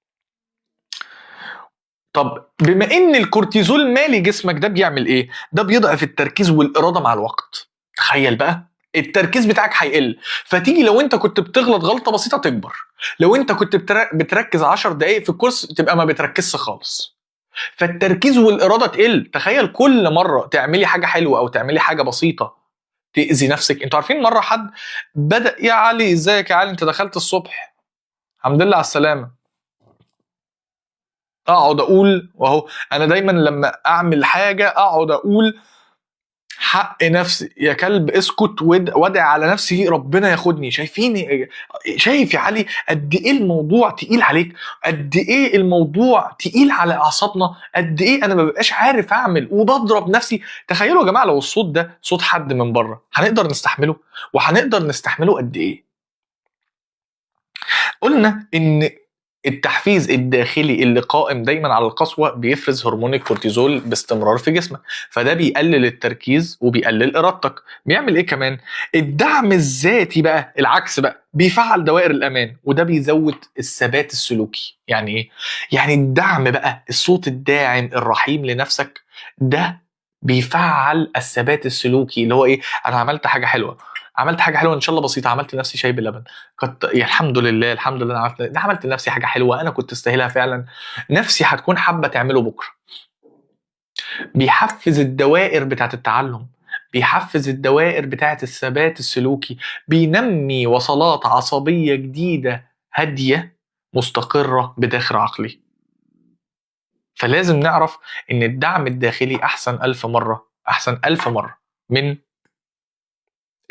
طب بما ان الكورتيزول مالي جسمك، ده بيعمل ايه؟ ده بيضعف التركيز والاراده مع الوقت. تخيل بقى، التركيز بتاعك هيقل، فتيجي لو انت كنت بتغلط غلطه بسيطه تكبر، لو انت كنت بتركز 10 دقائق في الكورس تبقى ما بتركزش خالص، فالتركيز والاراده تقل. تخيل كل مره تعملي حاجه حلوه او تعملي حاجه بسيطه تاذي نفسك. انتوا عارفين مره حد بدا، يا علي ازيك يا علي انت دخلت الصبح، الحمد لله على السلامه، اقعد اقول، واهو انا دايما لما اعمل حاجه اقعد اقول حق نفسي يا كلب اسكت، وادعي على نفسي ربنا ياخدني. شايفين؟ شايف يا علي قد ايه الموضوع تقيل عليك، قد ايه الموضوع تقيل على اعصابنا، قد ايه انا ما ببقاش عارف اعمل وبضرب نفسي. تخيلوا يا جماعه لو الصوت ده صوت حد من بره، هنقدر نستحمله؟ وهنقدر نستحمله قد ايه؟ قلنا ان التحفيز الداخلي اللي قائم دايما على القسوه بيفرز هرمون الكورتيزول باستمرار في جسمك، فده بيقلل التركيز وبيقلل ارادتك. بيعمل ايه كمان؟ الدعم الذاتي بقى العكس بقى، بيفعل دوائر الامان وده بيزود الثبات السلوكي. يعني ايه؟ يعني الدعم بقى، الصوت الداعم الرحيم لنفسك ده بيفعل الثبات السلوكي، اللي هو ايه؟ انا عملت حاجه حلوه، عملت حاجه حلوه ان شاء الله بسيطه، عملت لنفسي شاي بلبن، كنت يا الحمد لله الحمد لله أنا عملت لنفسي حاجه حلوه انا كنت استاهلها فعلا، نفسي هتكون حابه تعمله بكره. بيحفز الدوائر بتاعت التعلم، بيحفز الدوائر بتاعت الثبات السلوكي، بينمي وصلات عصبيه جديده هاديه مستقره بداخل عقلي. فلازم نعرف ان الدعم الداخلي احسن 1000 مره، احسن 1000 مره من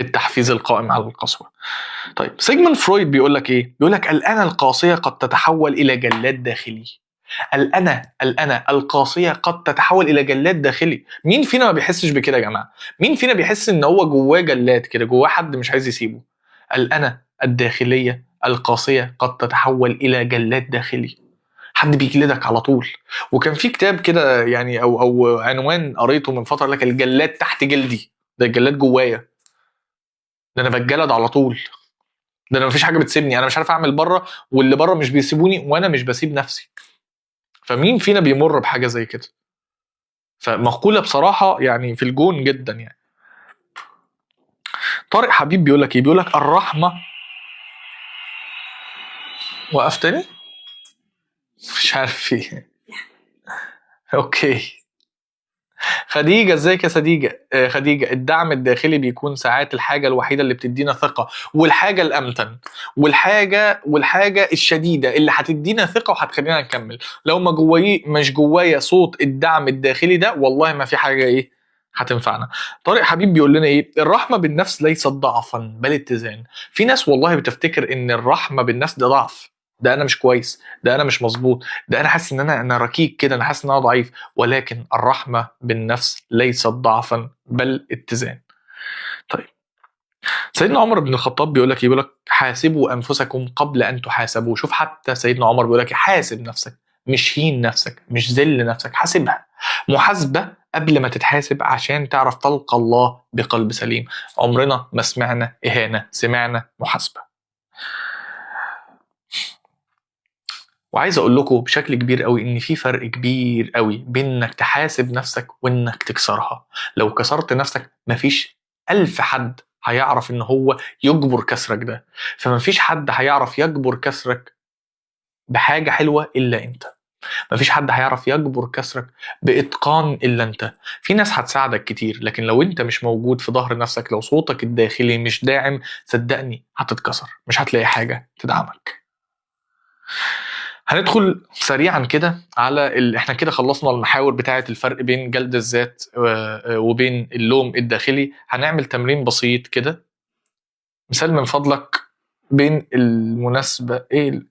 التحفيز القائم على القسوه. طيب سيجموند فرويد بيقول لك ايه؟ بيقول لك الأنا القاسية قد تتحول إلى جلاد داخلي. الأنا القاسية قد تتحول إلى جلاد داخلي. مين فينا ما بيحسش بكده يا جماعة؟ مين فينا بيحس إن هو جواه جلاد كده، جواه حد مش عايز يسيبه؟ الأنا الداخلية القاسية قد تتحول إلى جلاد داخلي، حد بيجلدك على طول. وكان في كتاب كده يعني أو عنوان قريته من فترة لك الجلاد تحت جلدي، ده الجلاد جوايا، ده أنا بتجلد على طول، ده انا مفيش حاجه بتسيبني، انا مش عارف اعمل بره واللي بره مش بيسيبوني وانا مش بسيب نفسي. فمين فينا بيمر بحاجه زي كده؟ فمقوله بصراحه يعني في الجون جدا يعني. طارق حبيب بيقول لك ايه؟ بيقول لك الرحمه. وقفتني مش عارف في اوكي. خديجة ازيك يا خديجة؟ خديجة الدعم الداخلي بيكون ساعات الحاجة الوحيدة اللي بتدينا ثقة، والحاجة الأمتن، والحاجة الشديدة اللي هتدينا ثقة وهتخلينا نكمل. لو ما مش جوايا صوت الدعم الداخلي ده، والله ما في حاجة ايه هتنفعنا. طارق حبيب بيقول لنا ايه؟ الرحمة بالنفس ليست ضعفا بل اتزان. في ناس والله بتفتكر ان الرحمة بالنفس ده ضعف، ده انا مش كويس، ده انا مش مظبوط، ده انا حاسس ان انا ركيك كده، انا حاسس ان انا ضعيف. ولكن الرحمة بالنفس ليست ضعفا بل اتزان. طيب سيدنا عمر بن الخطاب بيقول لك، حاسبوا انفسكم قبل ان تحاسبوا. شوف حتى سيدنا عمر بيقول لك حاسب نفسك، مش هين نفسك، مش ذل نفسك، حاسبها. محاسبة قبل ما تتحاسب عشان تعرف تلقى الله بقلب سليم. عمرنا ما سمعنا إهانة، سمعنا محاسبة. وعايز اقول لكم بشكل كبير قوي ان في فرق كبير قوي بين انك تحاسب نفسك وانك تكسرها. لو كسرت نفسك مفيش 1000 حد هيعرف ان هو يجبر كسرك ده، فمفيش حد هيعرف يجبر كسرك بحاجة حلوة الا انت، مفيش حد هيعرف يجبر كسرك بإتقان إلا أنت. في ناس هتساعدك كتير، لكن لو أنت مش موجود في ظهر نفسك، لو صوتك الداخلي مش داعم، صدقني هتتكسر، مش هتلاقي حاجة تدعمك. هندخل سريعا كده على احنا كده خلصنا المحاور بتاعه الفرق بين جلد الذات وبين اللوم الداخلي. هنعمل تمرين بسيط كده، مثال من فضلك بين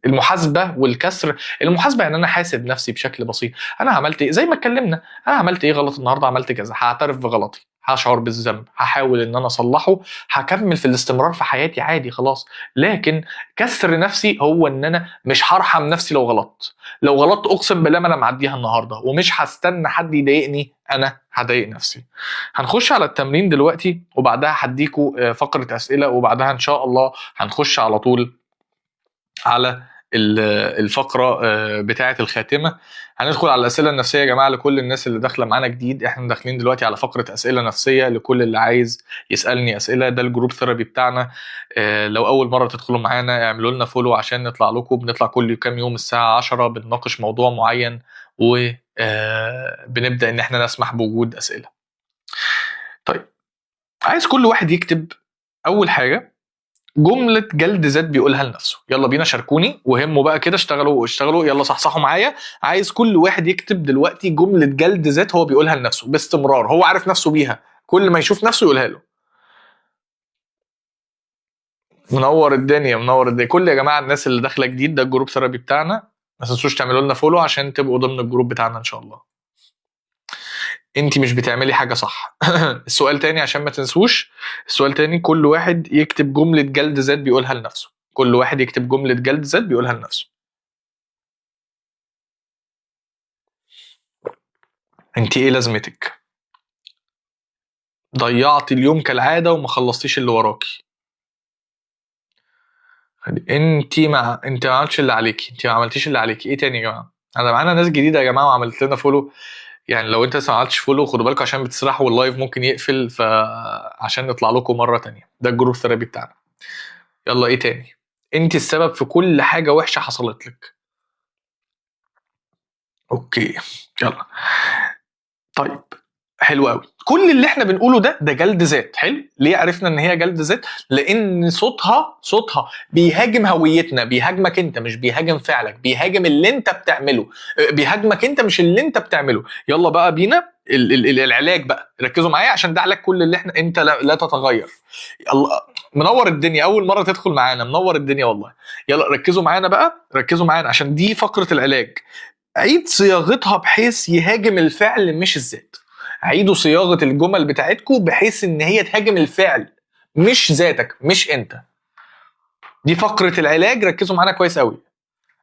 المحاسبه والكسر. المحاسبه يعني انا حاسب نفسي بشكل بسيط، انا عملت ايه زي ما اتكلمنا، انا عملت ايه غلط النهارده، عملت كذا، هعترف بغلطي. هشعر بالذنب، هحاول ان انا اصلحه، هكمل في الاستمرار في حياتي عادي خلاص. لكن كسر نفسي هو ان انا مش هرحم نفسي لو غلطت. لو غلطت اقسم بالله ما انا معديها النهارده، ومش هستنى حد يضايقني، انا هضايق نفسي. هنخش على التمرين دلوقتي، وبعدها هديكوا فقرة اسئلة، وبعدها ان شاء الله هنخش على طول على الفقرة بتاعة الخاتمة. هندخل على الأسئلة النفسية يا جماعة لكل الناس اللي داخلة معانا جديد. احنا داخلين دلوقتي على فقرة أسئلة نفسية لكل اللي عايز يسألني أسئلة. ده الجروب ثيرابي بتاعنا. لو أول مرة تدخلوا معانا اعملوا لنا فولو عشان نطلع لكم. بنطلع كل كام يوم الساعة 10 بنناقش موضوع معين، وبنبدأ إن احنا نسمح بوجود أسئلة. طيب، عايز كل واحد يكتب أول حاجة جملة جلد ذات بيقولها لنفسه. يلا بينا شاركوني وهموا بقى كده، اشتغلوا يلا صحصحوا معايا. عايز كل واحد يكتب دلوقتي جملة جلد ذات هو بيقولها لنفسه باستمرار، هو عارف نفسه بيها، كل ما يشوف نفسه يقولها له. منور الدنيا منور الدنيا. كل يا جماعة الناس اللي داخلة جديد، ده الجروب ثيرابي بتاعنا، ما تنسوش تعملوا لنا فولو عشان تبقوا ضمن الجروب بتاعنا ان شاء الله. انت مش بتعملي حاجة صح. السؤال تاني عشان ما تنسوش، السؤال تاني، كل واحد يكتب جملة جلد ذات بيقولها لنفسه. كل واحد يكتب جملة جلد ذات بيقولها لنفسه. انت ايه لازمتك؟ ضيعت اليوم كالعادة وما خلصتيش اللي وراكي. انت ما عملتش اللي عليكي، انت ما عملتيش اللي عليكي. ايه تاني يا جماعة؟ انا معانا ناس جديدة يا جماعة وعملت لنا فولو. يعني لو انت لسه ما عملتش فولو خدوا بالكم عشان بتسرحوا واللايف ممكن يقفل، فعشان نطلع لكم مرة تانية. ده الجروب ثيرابي بتاعنا. يلا ايه تاني؟ انت السبب في كل حاجة وحشة حصلت لك. اوكي يلا. طيب حلو قوي. كل اللي احنا بنقوله ده جلد ذات. حلو. ليه عرفنا ان هي جلد ذات؟ لان صوتها بيهاجم هويتنا، بيهاجمك انت مش بيهاجم فعلك، بيهاجم اللي انت بتعمله، بيهاجمك انت مش اللي انت بتعمله. يلا بقى بينا العلاج بقى، ركزوا معايا عشان ده علاج كل اللي احنا. انت لا تتغير. الله منور الدنيا، اول مره تدخل معانا منور الدنيا والله. يلا ركزوا معانا بقى، ركزوا معانا عشان دي فقره العلاج. عيد صياغتها بحيث يهاجم الفعل مش الذات. عيدوا صياغة الجمل بتاعتكم بحيث ان هي تهاجم الفعل مش ذاتك، مش انت. دي فقرة العلاج، ركزوا معانا كويس قوي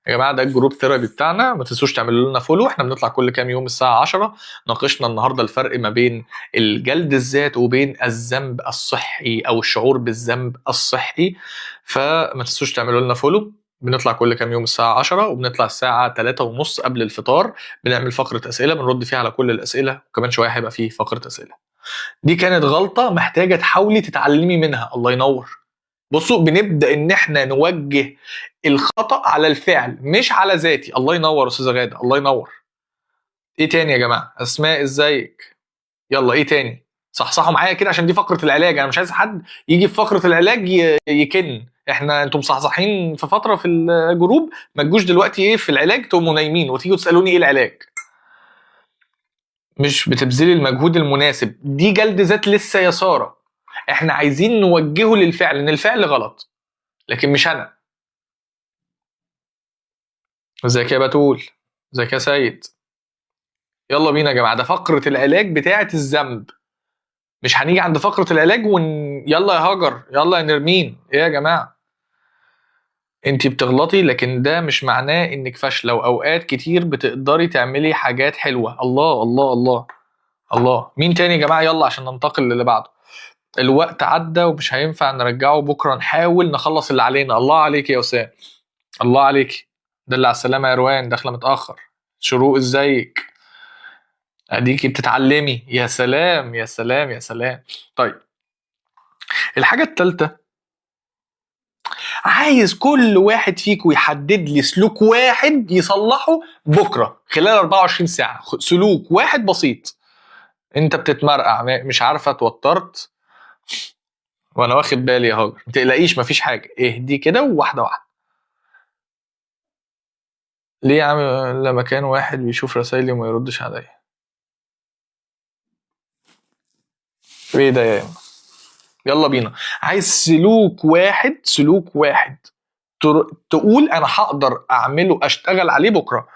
يا جماعة. ده الجروب ثيرابي بتاعنا، ما تنسوش تعملوا لنا فولو. احنا بنطلع كل كام يوم الساعة 10. ناقشنا النهاردة الفرق ما بين الجلد الذات وبين الذنب الصحي او الشعور بالذنب الصحي. فما تنسوش تعملوا لنا فولو. بنطلع كل كام يوم الساعة 10، وبنطلع الساعة 3:30 قبل الفطار. بنعمل فقرة أسئلة بنرد فيها على كل الأسئلة، وكمان شوية هيبقى فيه فقرة أسئلة. دي كانت غلطة محتاجة تحاولي تتعلمي منها. الله ينور. بصوا بنبدأ إن إحنا نوجه الخطأ على الفعل مش على ذاتي. الله ينور أستاذة غادة، الله ينور. إيه تاني يا جماعة؟ أسماء إزيك؟ يلا إيه تاني؟ صحصحوا معايا كده عشان دي فقرة العلاج. أنا مش عايز حد يجي في فقرة العلاج يكن. احنا انتم مصحصحين في فتره في الجروب، ما تجوش دلوقتي ايه في العلاج تقوموا نايمين وتيجوا تسالوني ايه العلاج. مش بتبذلي المجهود المناسب. دي جلد ذات لسه يا ساره. احنا عايزين نوجهه للفعل، ان الفعل غلط لكن مش انا. ازيك يا بتول؟ ازيك يا سيد؟ يلا بينا يا جماعه، ده فقره العلاج بتاعه الذنب. مش هنيجي عند فقره العلاج يلا يا هاجر، يلا يا نرمين. ايه يا جماعه؟ انتي بتغلطي لكن ده مش معناه انك فاشله، واوقات كتير بتقدري تعملي حاجات حلوه. الله الله الله الله. مين تاني يا جماعه؟ يلا عشان ننتقل للي بعده. الوقت عدى ومش هينفع نرجعه، بكره نحاول نخلص اللي علينا. الله عليك يا وسام، الله عليك. ده اللي على السلامه يا روان، داخله متاخر. شروق ازيك؟ اديكي بتتعلمي. يا سلام يا سلام يا سلام. طيب الحاجه الثالثه، عايز كل واحد فيكم يحدد لي سلوك واحد يصلحه بكره خلال 24 ساعه. سلوك واحد بسيط. انت بتتمرقع مش عارفه، اتوترت وانا واخد بالي يا هاجر. ما تقلقيش مفيش حاجه، اهدي كده وواحده واحده. ليه يا عم لما كان واحد بيشوف رسايلي وما يردش عليا؟ ايه ده يا اما؟ يلا بينا. عايز سلوك واحد، سلوك واحد تقول انا هقدر اعمله اشتغل عليه بكره.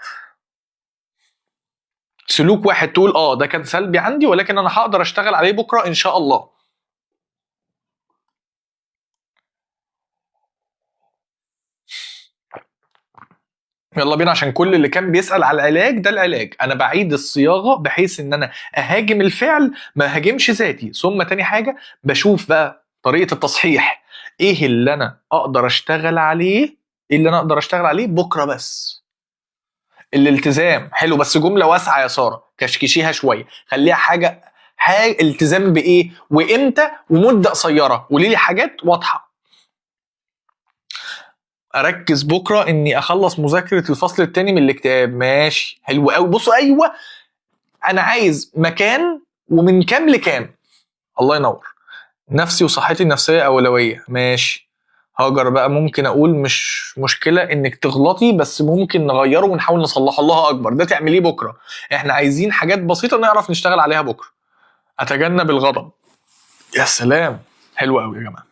سلوك واحد تقول ده كان سلبي عندي ولكن انا هقدر اشتغل عليه بكره ان شاء الله. يلا بينا، عشان كل اللي كان بيسأل على العلاج ده العلاج. انا بعيد الصياغه بحيث ان انا اهاجم الفعل ما هاجمش ذاتي. ثم تاني حاجه بشوف بقى طريقه التصحيح، ايه اللي انا اقدر اشتغل عليه، ايه اللي انا اقدر اشتغل عليه بكره بس. الالتزام حلو، بس جمله واسعه يا ساره، كشكشيها شويه، خليها حاجه التزام بايه وامتى ومده قصيره، قولي لي حاجات واضحه. اركز بكره اني اخلص مذاكره الفصل الثاني من الاكتئاب. ماشي، حلو قوي. بصوا، ايوه، انا عايز مكان ومن كام لكام. الله ينور. نفسي وصحتي النفسيه اولويه. ماشي. هاجر بقى ممكن اقول مش مشكله انك تغلطي، بس ممكن نغيره ونحاول نصلحه. الله اكبر، ده تعمليه بكره. احنا عايزين حاجات بسيطه نعرف نشتغل عليها بكره. اتجنب الغضب. يا سلام، حلو قوي يا جماعه،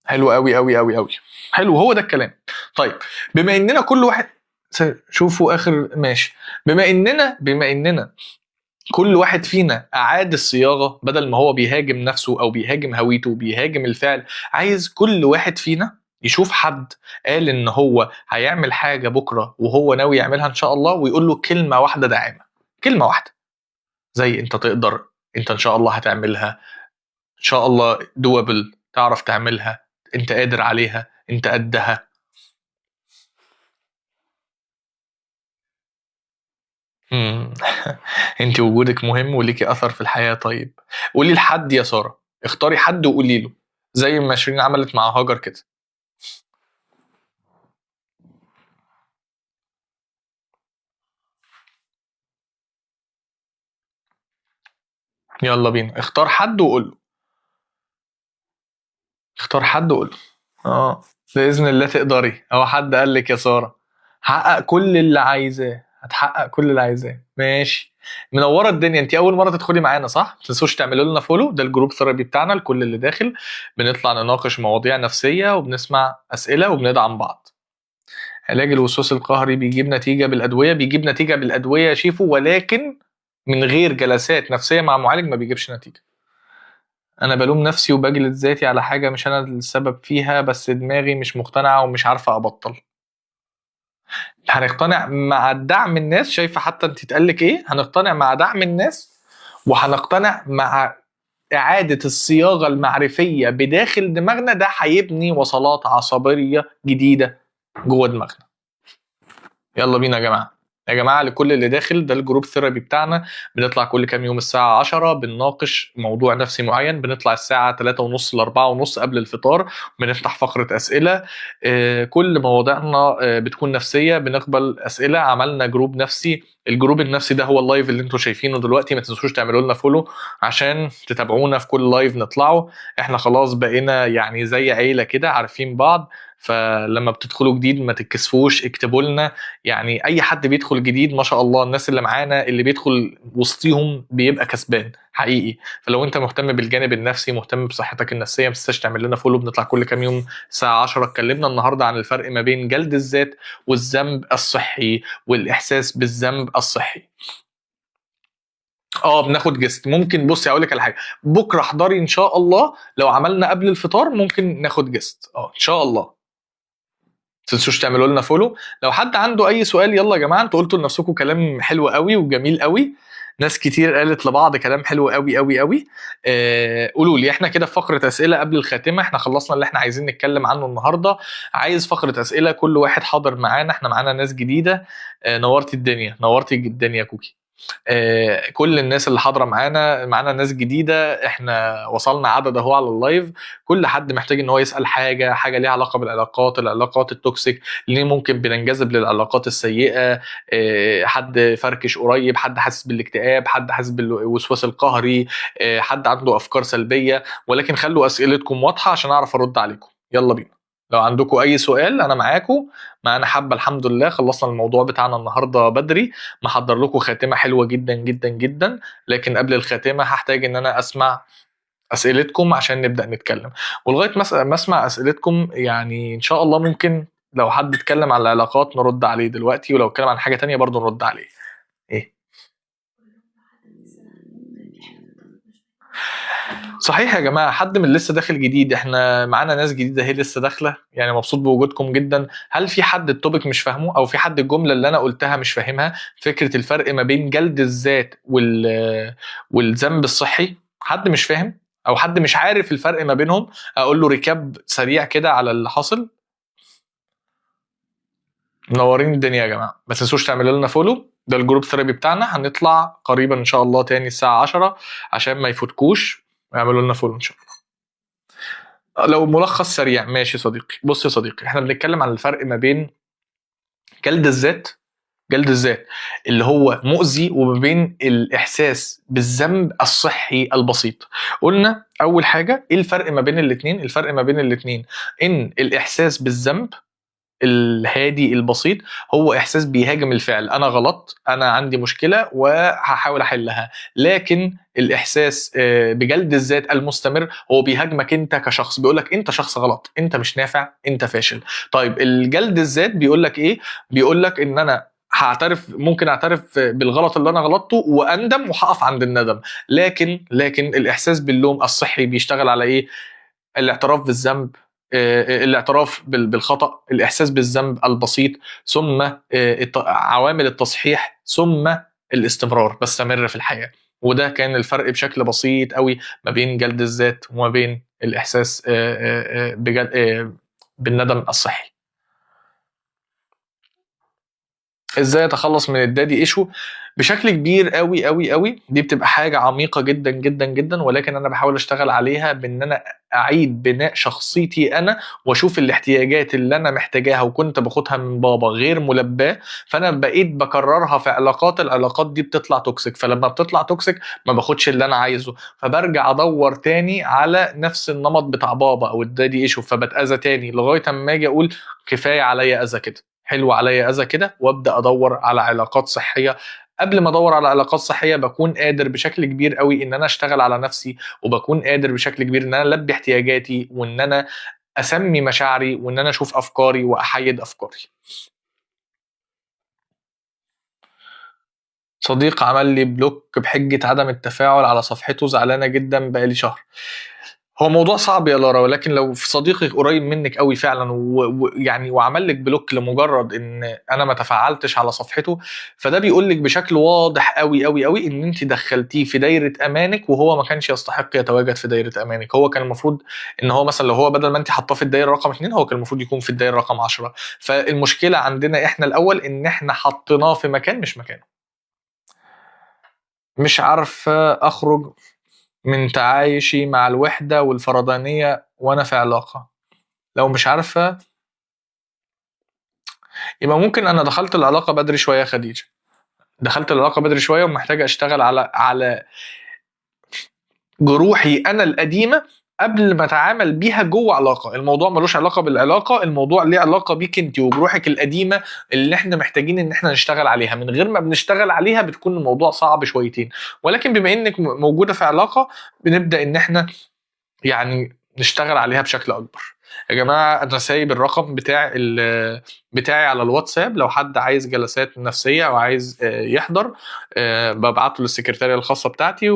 حلو قوي قوي قوي قوي، حلو، هو ده الكلام. طيب، بما اننا كل واحد شوفوا اخر، ماشي، بما اننا كل واحد فينا اعاد الصياغه، بدل ما هو بيهاجم نفسه او بيهاجم هويته وبيهاجم الفعل، عايز كل واحد فينا يشوف حد قال ان هو هيعمل حاجه بكره وهو ناوي يعملها ان شاء الله، ويقول له كلمه واحده داعمه، كلمه واحده، زي انت تقدر، انت ان شاء الله هتعملها، ان شاء الله دوبل، تعرف تعملها، انت قادر عليها، انت قدها. مم. انت وجودك مهم وليكي اثر في الحياه. طيب، قولي لحد يا ساره، اختاري حد وقولي له، زي ما شيرين عملت مع هاجر كده. يلا بينا، اختار حد وقول له، اختار حد وقول له. باذن الله تقدري. هو حد قال لك يا ساره حقق كل اللي عايزاه، هتحقق كل اللي عايزاه. ماشي، منوره الدنيا. انت اول مره تدخلي معانا صح؟ ما تنسوش تعملوا لنا فولو، ده الجروب ثيرابي بتاعنا لكل اللي داخل، بنطلع نناقش مواضيع نفسيه وبنسمع اسئله وبندعم بعض. علاج الوسواس القهري بيجيب نتيجه بالادويه، بيجيب نتيجه بالادويه يا شيفو، ولكن من غير جلسات نفسيه مع معالج ما بيجيبش نتيجه. انا بلوم نفسي وبجلد ذاتي على حاجه مش انا السبب فيها، بس دماغي مش مقتنعه ومش عارفه ابطل. هنقتنع مع دعم الناس، شايفه حتى انت تقلك ايه، هنقتنع مع دعم الناس، وهنقتنع مع اعاده الصياغه المعرفيه بداخل دماغنا. ده هيبني وصلات عصبيه جديده جوه دماغنا. يلا بينا يا جماعه. يا جماعه، لكل اللي داخل، ده الجروب ثيرابي بتاعنا، بنطلع كل كام يوم الساعه 10 بنناقش موضوع نفسي معين، بنطلع الساعه 3:30 ل 4:30 قبل الفطار، بنفتح فقره اسئله. كل مواضيعنا بتكون نفسيه، بنقبل اسئله. عملنا جروب نفسي، الجروب النفسي ده هو اللايف اللي انتم شايفينه دلوقتي. ما تنسوش تعملوا لنا فولو عشان تتابعونا في كل لايف نطلعه. احنا خلاص بقينا يعني زي عيله كده، عارفين بعض، فلما بتدخلوا جديد ما تتكسفوش، اكتبوا لنا. يعني اي حد بيدخل جديد ما شاء الله، الناس اللي معانا اللي بيدخل وسطيهم بيبقى كسبان حقيقي. فلو انت مهتم بالجانب النفسي، مهتم بصحتك النفسيه، ما تنساش تعمل لنا فولو. بنطلع كل كام يوم الساعه 10. اتكلمنا النهارده عن الفرق ما بين جلد الذات والذنب الصحي والاحساس بالذنب الصحي. بناخد جست. ممكن بصي اقول لك على حاجه، بكره احضري ان شاء الله، لو عملنا قبل الفطار ممكن ناخد جست ان شاء الله. تنسوش تعملوا لنا فولو. لو حد عنده اي سؤال، يلا يا جماعه، انتوا قلتوا لنفسكم كلام حلو قوي وجميل قوي، ناس كتير قالت لبعض كلام حلو قوي قوي قوي. قولوا لي. احنا كده في فقره اسئله قبل الخاتمه، احنا خلصنا اللي احنا عايزين نتكلم عنه النهارده. عايز فقره اسئله، كل واحد حاضر معانا، احنا معانا ناس جديده. نورتي الدنيا، نورتي الدنيا يا كوكي. كل الناس اللي حاضره معانا ناس جديده، احنا وصلنا عدد اهو على اللايف. كل حد محتاج ان هو يسال حاجه ليها علاقه العلاقات التوكسيك، ليه ممكن بننجذب للعلاقات السيئه. حد فركش قريب، حد حاسس بالاكتئاب، حد حاسس بالوسواس القهري، حد عنده افكار سلبيه، ولكن خلوا اسئلتكم واضحه عشان اعرف ارد عليكم. يلا بينا. لو عندكم اي سؤال انا معاكم. معانا حبه الحمد لله، خلصنا الموضوع بتاعنا النهارده بدري. محضر لكم خاتمه حلوه جدا جدا جدا، لكن قبل الخاتمه هحتاج ان انا اسمع اسئلتكم عشان نبدا نتكلم. ولغايه ما اسمع اسئلتكم، يعني ان شاء الله ممكن لو حد اتكلم عن العلاقات نرد عليه دلوقتي، ولو اتكلم عن حاجه تانية برضو نرد عليه. ايه صحيح يا جماعه، حد من اللي لسه داخل جديد، احنا معانا ناس جديده هي لسه داخله، يعني مبسوط بوجودكم جدا. هل في حد التوبيك مش فاهمه، او في حد الجمله اللي انا قلتها مش فاهمها؟ فكره الفرق ما بين جلد الذات والذنب الصحي، حد مش فاهم او حد مش عارف الفرق ما بينهم؟ اقول له ريكاب سريع كده على اللي حاصل. منورين الدنيا يا جماعه، ما تنسوش تعملوا لنا فولو، ده الجروب ثيرابي بتاعنا، هنطلع قريبا ان شاء الله تاني الساعه 10 عشان ما يفوتكوش، واعملوا لنا فولو ان شاء الله. لو ملخص سريع ماشي صديقي. بص يا صديقي، احنا بنتكلم عن الفرق ما بين جلد الذات، جلد الذات اللي هو مؤذي، وما بين الاحساس بالذنب الصحي البسيط. قلنا اول حاجه ايه الفرق ما بين الاثنين؟ الفرق ما بين الاثنين ان الاحساس بالذنب الهادي البسيط هو احساس بيهاجم الفعل، انا غلط، انا عندي مشكله وهحاول احلها. لكن الاحساس بجلد الذات المستمر هو بيهاجمك انت كشخص، بيقولك انت شخص غلط، انت مش نافع، انت فاشل. طيب الجلد الذات بيقولك ايه؟ بيقولك ان انا هعترف، ممكن اعترف بالغلط اللي انا غلطته واندم وهقف عند الندم. لكن الاحساس باللوم الصحي بيشتغل على ايه؟ الاعتراف بالذنب، الاعتراف بالخطأ، الإحساس بالذنب البسيط، ثم عوامل التصحيح، ثم الاستمرار، بستمر في الحياة. وده كان الفرق بشكل بسيط قوي ما بين جلد الذات وما بين الإحساس بالندم الصحي. ازاي اتخلص من الدادي ايشو؟ بشكل كبير قوي قوي قوي، دي بتبقى حاجه عميقه جدا جدا جدا، ولكن انا بحاول اشتغل عليها بان انا اعيد بناء شخصيتي انا، واشوف الاحتياجات اللي انا محتاجاها وكنت باخدها من بابا غير ملباه، فانا بقيت بكررها في علاقات، العلاقات دي بتطلع توكسيك، فلما بتطلع توكسيك ما باخدش اللي انا عايزه، فبرجع ادور تاني على نفس النمط بتاع بابا او الدادي ايشو، فبتاذى تاني لغايه اما اجي اقول كفايه عليا اذى كده، حلو عليا اذى كده، وابدا ادور على علاقات صحيه. قبل ما ادور على علاقات صحيه بكون قادر بشكل كبير قوي ان انا اشتغل على نفسي، وبكون قادر بشكل كبير ان انا البي احتياجاتي، وان انا اسمي مشاعري، وان انا اشوف افكاري واحيد افكاري. صديق عمل لي بلوك بحجه عدم التفاعل على صفحته، زعلانه جدا بقالي شهر. هو موضوع صعب يا لارا، ولكن لو في صديقك قريب منك قوي فعلا ويعني وعمل لك بلوك لمجرد ان انا ما تفاعلتش على صفحته، فده بيقول لك بشكل واضح قوي قوي قوي ان انت دخلتيه في دايره امانك، وهو ما كانش يستحق يتواجد في دايره امانك. هو كان المفروض ان هو مثلا، لو هو بدل ما انت حاطاه في الدايره رقم 2، هو كان المفروض يكون في الدايره رقم 10. فالمشكله عندنا احنا الاول ان احنا حطيناه في مكان مش مكانه. مش عارفه اخرج من تعايشي مع الوحدة والفردانية وأنا في علاقة. لو مش عارفة يبقى ممكن أنا دخلت العلاقة بدري شوية يا خديجة، دخلت العلاقة بدري شوية ومحتاج أشتغل على جروحي أنا القديمة قبل ما أتعامل بيها جوه علاقة. الموضوع ملوش علاقة بالعلاقة، الموضوع ليه علاقة بيك أنت وجروحك القديمة اللي إحنا محتاجين إن إحنا نشتغل عليها. من غير ما بنشتغل عليها بتكون الموضوع صعب شويتين، ولكن بما إنك موجودة في علاقة بنبدأ إن إحنا يعني نشتغل عليها بشكل اكبر. يا جماعه انا سايب الرقم بتاعي على الواتساب، لو حد عايز جلسات نفسيه او عايز يحضر، ببعته للسكرتاريه الخاصه بتاعتي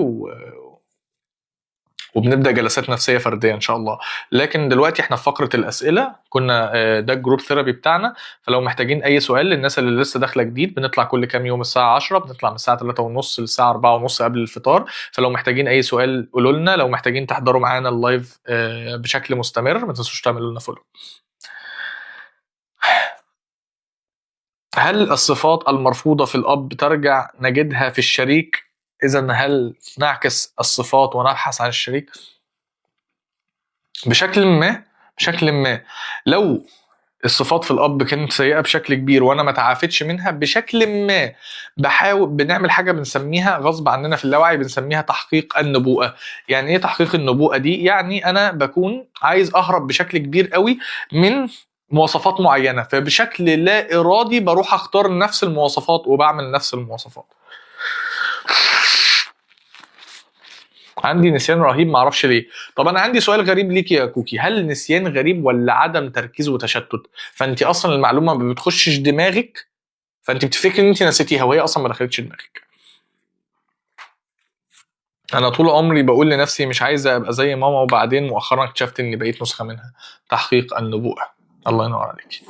وبنبدا جلسات نفسيه فرديه ان شاء الله. لكن دلوقتي احنا في فقره الاسئله، كنا ده الجروب ثيرابي بتاعنا، فلو محتاجين اي سؤال للناس اللي لسه داخله جديد، بنطلع كل كام يوم الساعه 10، بنطلع من الساعه 3:30 للساعه 4:30 قبل الفطار. فلو محتاجين اي سؤال قولوا لنا، لو محتاجين تحضروا معانا اللايف بشكل مستمر ما تنسوش تعملوا لنا فولو. هل الصفات المرفوضه في الاب ترجع نجدها في الشريك؟ اذا هل نعكس الصفات ونبحث عن الشريك؟ بشكل ما لو الصفات في الاب كانت سيئه بشكل كبير وانا ما تعافتش منها بشكل ما، بنعمل حاجه بنسميها غصب عننا في اللاوعي، بنسميها تحقيق النبوءه. يعني ايه تحقيق النبوءه دي؟ يعني انا بكون عايز اهرب بشكل كبير قوي من مواصفات معينه، فبشكل لا ارادي بروح اختار نفس المواصفات وبعمل نفس المواصفات. عندي نسيان رهيب معرفش ليه. طب انا عندي سؤال غريب ليكي يا كوكي، هل النسيان غريب ولا عدم تركيز وتشتت؟ فانت اصلا المعلومه ما بتخشش دماغك، فانت بتفكري ان انت نسيتيها وهي اصلا ما دخلتش دماغك. انا طول عمري بقول لنفسي مش عايز ابقى زي ماما، وبعدين مؤخرا اكتشفت اني بقيت نسخه منها. تحقيق النبوءه. الله ينور عليك.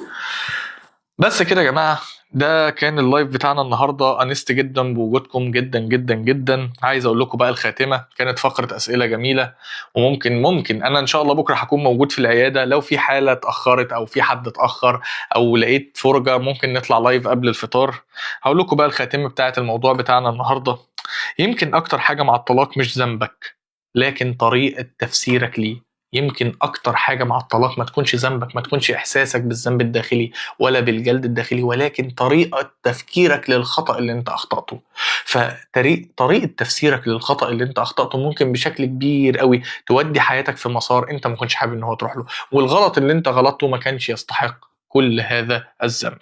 بس كده يا جماعه، ده كان اللايف بتاعنا النهارده. انست جدا بوجودكم جدا جدا جدا. عايز اقول لكم بقى الخاتمه، كانت فقره اسئله جميله، وممكن انا ان شاء الله بكره هكون موجود في العياده. لو في حاله اتاخرت او في حد اتاخر او لقيت فرجه ممكن نطلع لايف قبل الفطار. هقول لكم بقى الخاتمه بتاعه الموضوع بتاعنا النهارده. يمكن أكتر حاجة مع الطلاق مش ذنبك، لكن طريقة تفسيرك ليه. يمكن أكتر حاجة مع الطلاق ما تكونش ذنبك، ما تكونش إحساسك بالذنب الداخلي ولا بالجلد الداخلي، ولكن طريقة تفكيرك للخطأ اللي أنت أخطأته. طريقة تفسيرك للخطأ اللي أنت أخطأته ممكن بشكل كبير قوي تودي حياتك في مسار أنت ما كنتش حابب إن هو تروح له، والغلط اللي أنت غلطته ما كانش يستحق كل هذا الذنب.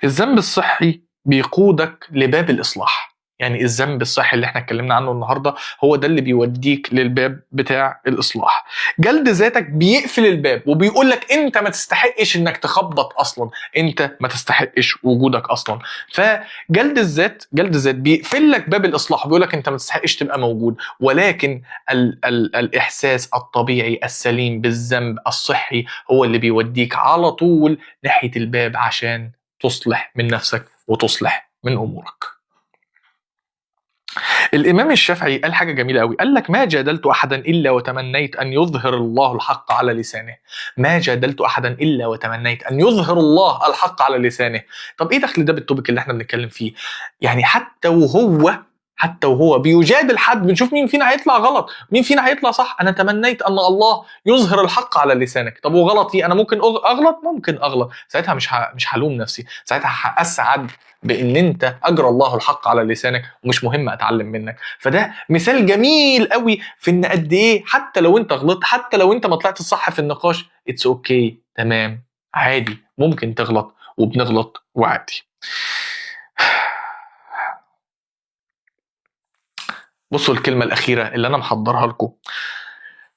الذنب الصحي بيقودك لباب الإصلاح. يعني الذنب الصحي اللي احنا اتكلمنا عنه النهارده هو ده اللي بيوديك للباب بتاع الإصلاح. جلد ذاتك بيقفل الباب وبيقول لك انت ما تستحقش انك تخبط اصلا، انت ما تستحقش وجودك اصلا. فجلد الذات بيقفل لك باب الإصلاح، بيقول لك انت ما تستحقش تبقى موجود. ولكن ال الإحساس الطبيعي السليم بالذنب الصحي هو اللي بيوديك على طول ناحية الباب عشان تصلح من نفسك وتصلح من أمورك. الإمام الشافعي قال حاجة جميلة قوي، قال لك: ما جادلت أحدا إلا وتمنيت أن يظهر الله الحق على لسانه. ما جادلت أحدا إلا وتمنيت أن يظهر الله الحق على لسانه. طب إيه دخل ده بالتوبيك اللي احنا بنتكلم فيه؟ يعني حتى وهو بيجادل حد، بنشوف مين فينا هيطلع غلط مين فينا هيطلع صح. انا تمنيت ان الله يظهر الحق على لسانك. طب وغلطي انا ممكن اغلط، ساعتها مش هلوم نفسي، ساعتها هاسعد بان انت اجرى الله الحق على لسانك ومش مهم اتعلم منك. فده مثال جميل قوي في ان قد ايه حتى لو انت غلطت، حتى لو انت ما طلعتش صح في النقاش، اتس اوكي، تمام، عادي، ممكن تغلط وبنغلط وعادي. بصوا الكلمة الأخيرة اللي أنا محضرها لكم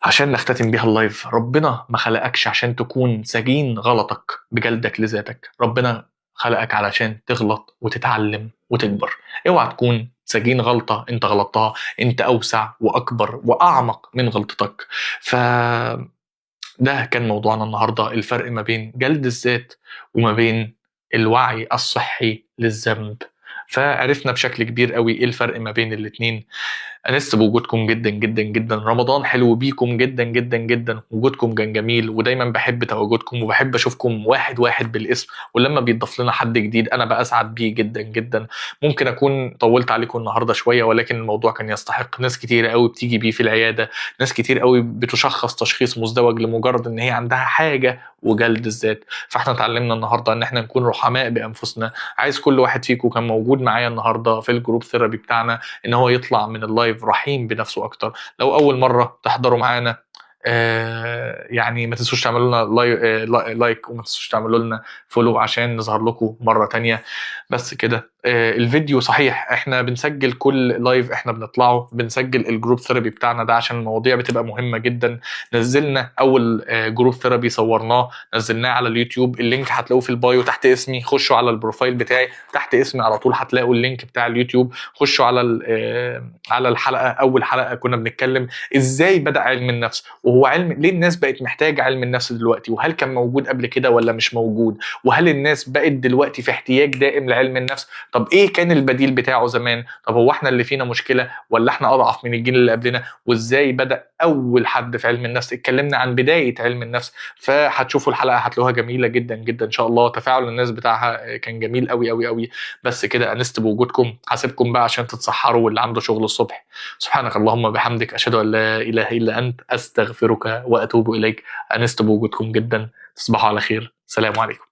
عشان نختتم بيها اللايف. ربنا ما خلقكش عشان تكون سجين غلطك بجلدك لذاتك، ربنا خلقك علشان تغلط وتتعلم وتكبر. اوعى تكون سجين غلطة انت غلطتها، انت أوسع وأكبر وأعمق من غلطتك. ده كان موضوعنا النهاردة، الفرق ما بين جلد الذات وما بين الوعي الصحي للذنب. فعرفنا بشكل كبير قوي ايه الفرق ما بين الاتنين. انست بوجودكم جدا جدا جدا. رمضان حلو بيكم جدا جدا جدا، وجودكم كان جميل، ودايما بحب تواجدكم وبحب اشوفكم واحد واحد بالاسم. ولما بيتضاف لنا حد جديد انا بأسعد بيه جدا جدا. ممكن اكون طولت عليكم النهارده شويه، ولكن الموضوع كان يستحق. ناس كتير قوي بتيجي بيه في العياده، ناس كتير قوي بتشخص تشخيص مزدوج لمجرد ان هي عندها حاجه وجلد الذات. فاحنا اتعلمنا النهارده ان احنا نكون رحماء بانفسنا. عايز كل واحد فيكم كان موجود معايا النهارده في الجروب ثيرابي بتاعنا ان هو يطلع من اللايف رحيم بنفسه اكتر. لو اول مره تحضروا معانا يعني ما تنسوش تعملوا لنا لايك وما تنسوش تعملوا لنا فولو عشان نظهر لكم مره تانية. بس كده. الفيديو صحيح احنا بنسجل كل لايف احنا بنطلعه، بنسجل الجروب ثيرابي بتاعنا ده عشان المواضيع بتبقى مهمه جدا. نزلنا اول جروب ثيرابي صورناه، نزلناه على اليوتيوب، اللينك هتلاقوه في البايو تحت اسمي. خشوا على البروفايل بتاعي تحت اسمي على طول هتلاقوا اللينك بتاع اليوتيوب. خشوا على الحلقه، اول حلقه كنا بنتكلم ازاي بدأ علم النفس، وهو علم ليه الناس بقت محتاجه علم النفس دلوقتي، وهل كان موجود قبل كده ولا مش موجود، وهل الناس بقت دلوقتي في احتياج دائم لعلم النفس. طب ايه كان البديل بتاعه زمان؟ طب هو احنا اللي فينا مشكله ولا احنا اضعف من الجيل اللي قبلنا؟ وازاي بدأ اول حد في علم النفس؟ اتكلمنا عن بدايه علم النفس. فهتشوفوا الحلقه هتلاقوها جميله جدا جدا ان شاء الله. تفاعل الناس بتاعها كان جميل قوي قوي قوي. بس كده انست بوجودكم. حاسبكم بقى عشان تتسحروا واللي عنده شغل الصبح. سبحانك اللهم بحمدك، اشهد ان لا اله الا انت، استغفرك واتوب اليك. انست بوجودكم جدا. تصبحوا على خير. سلام عليكم.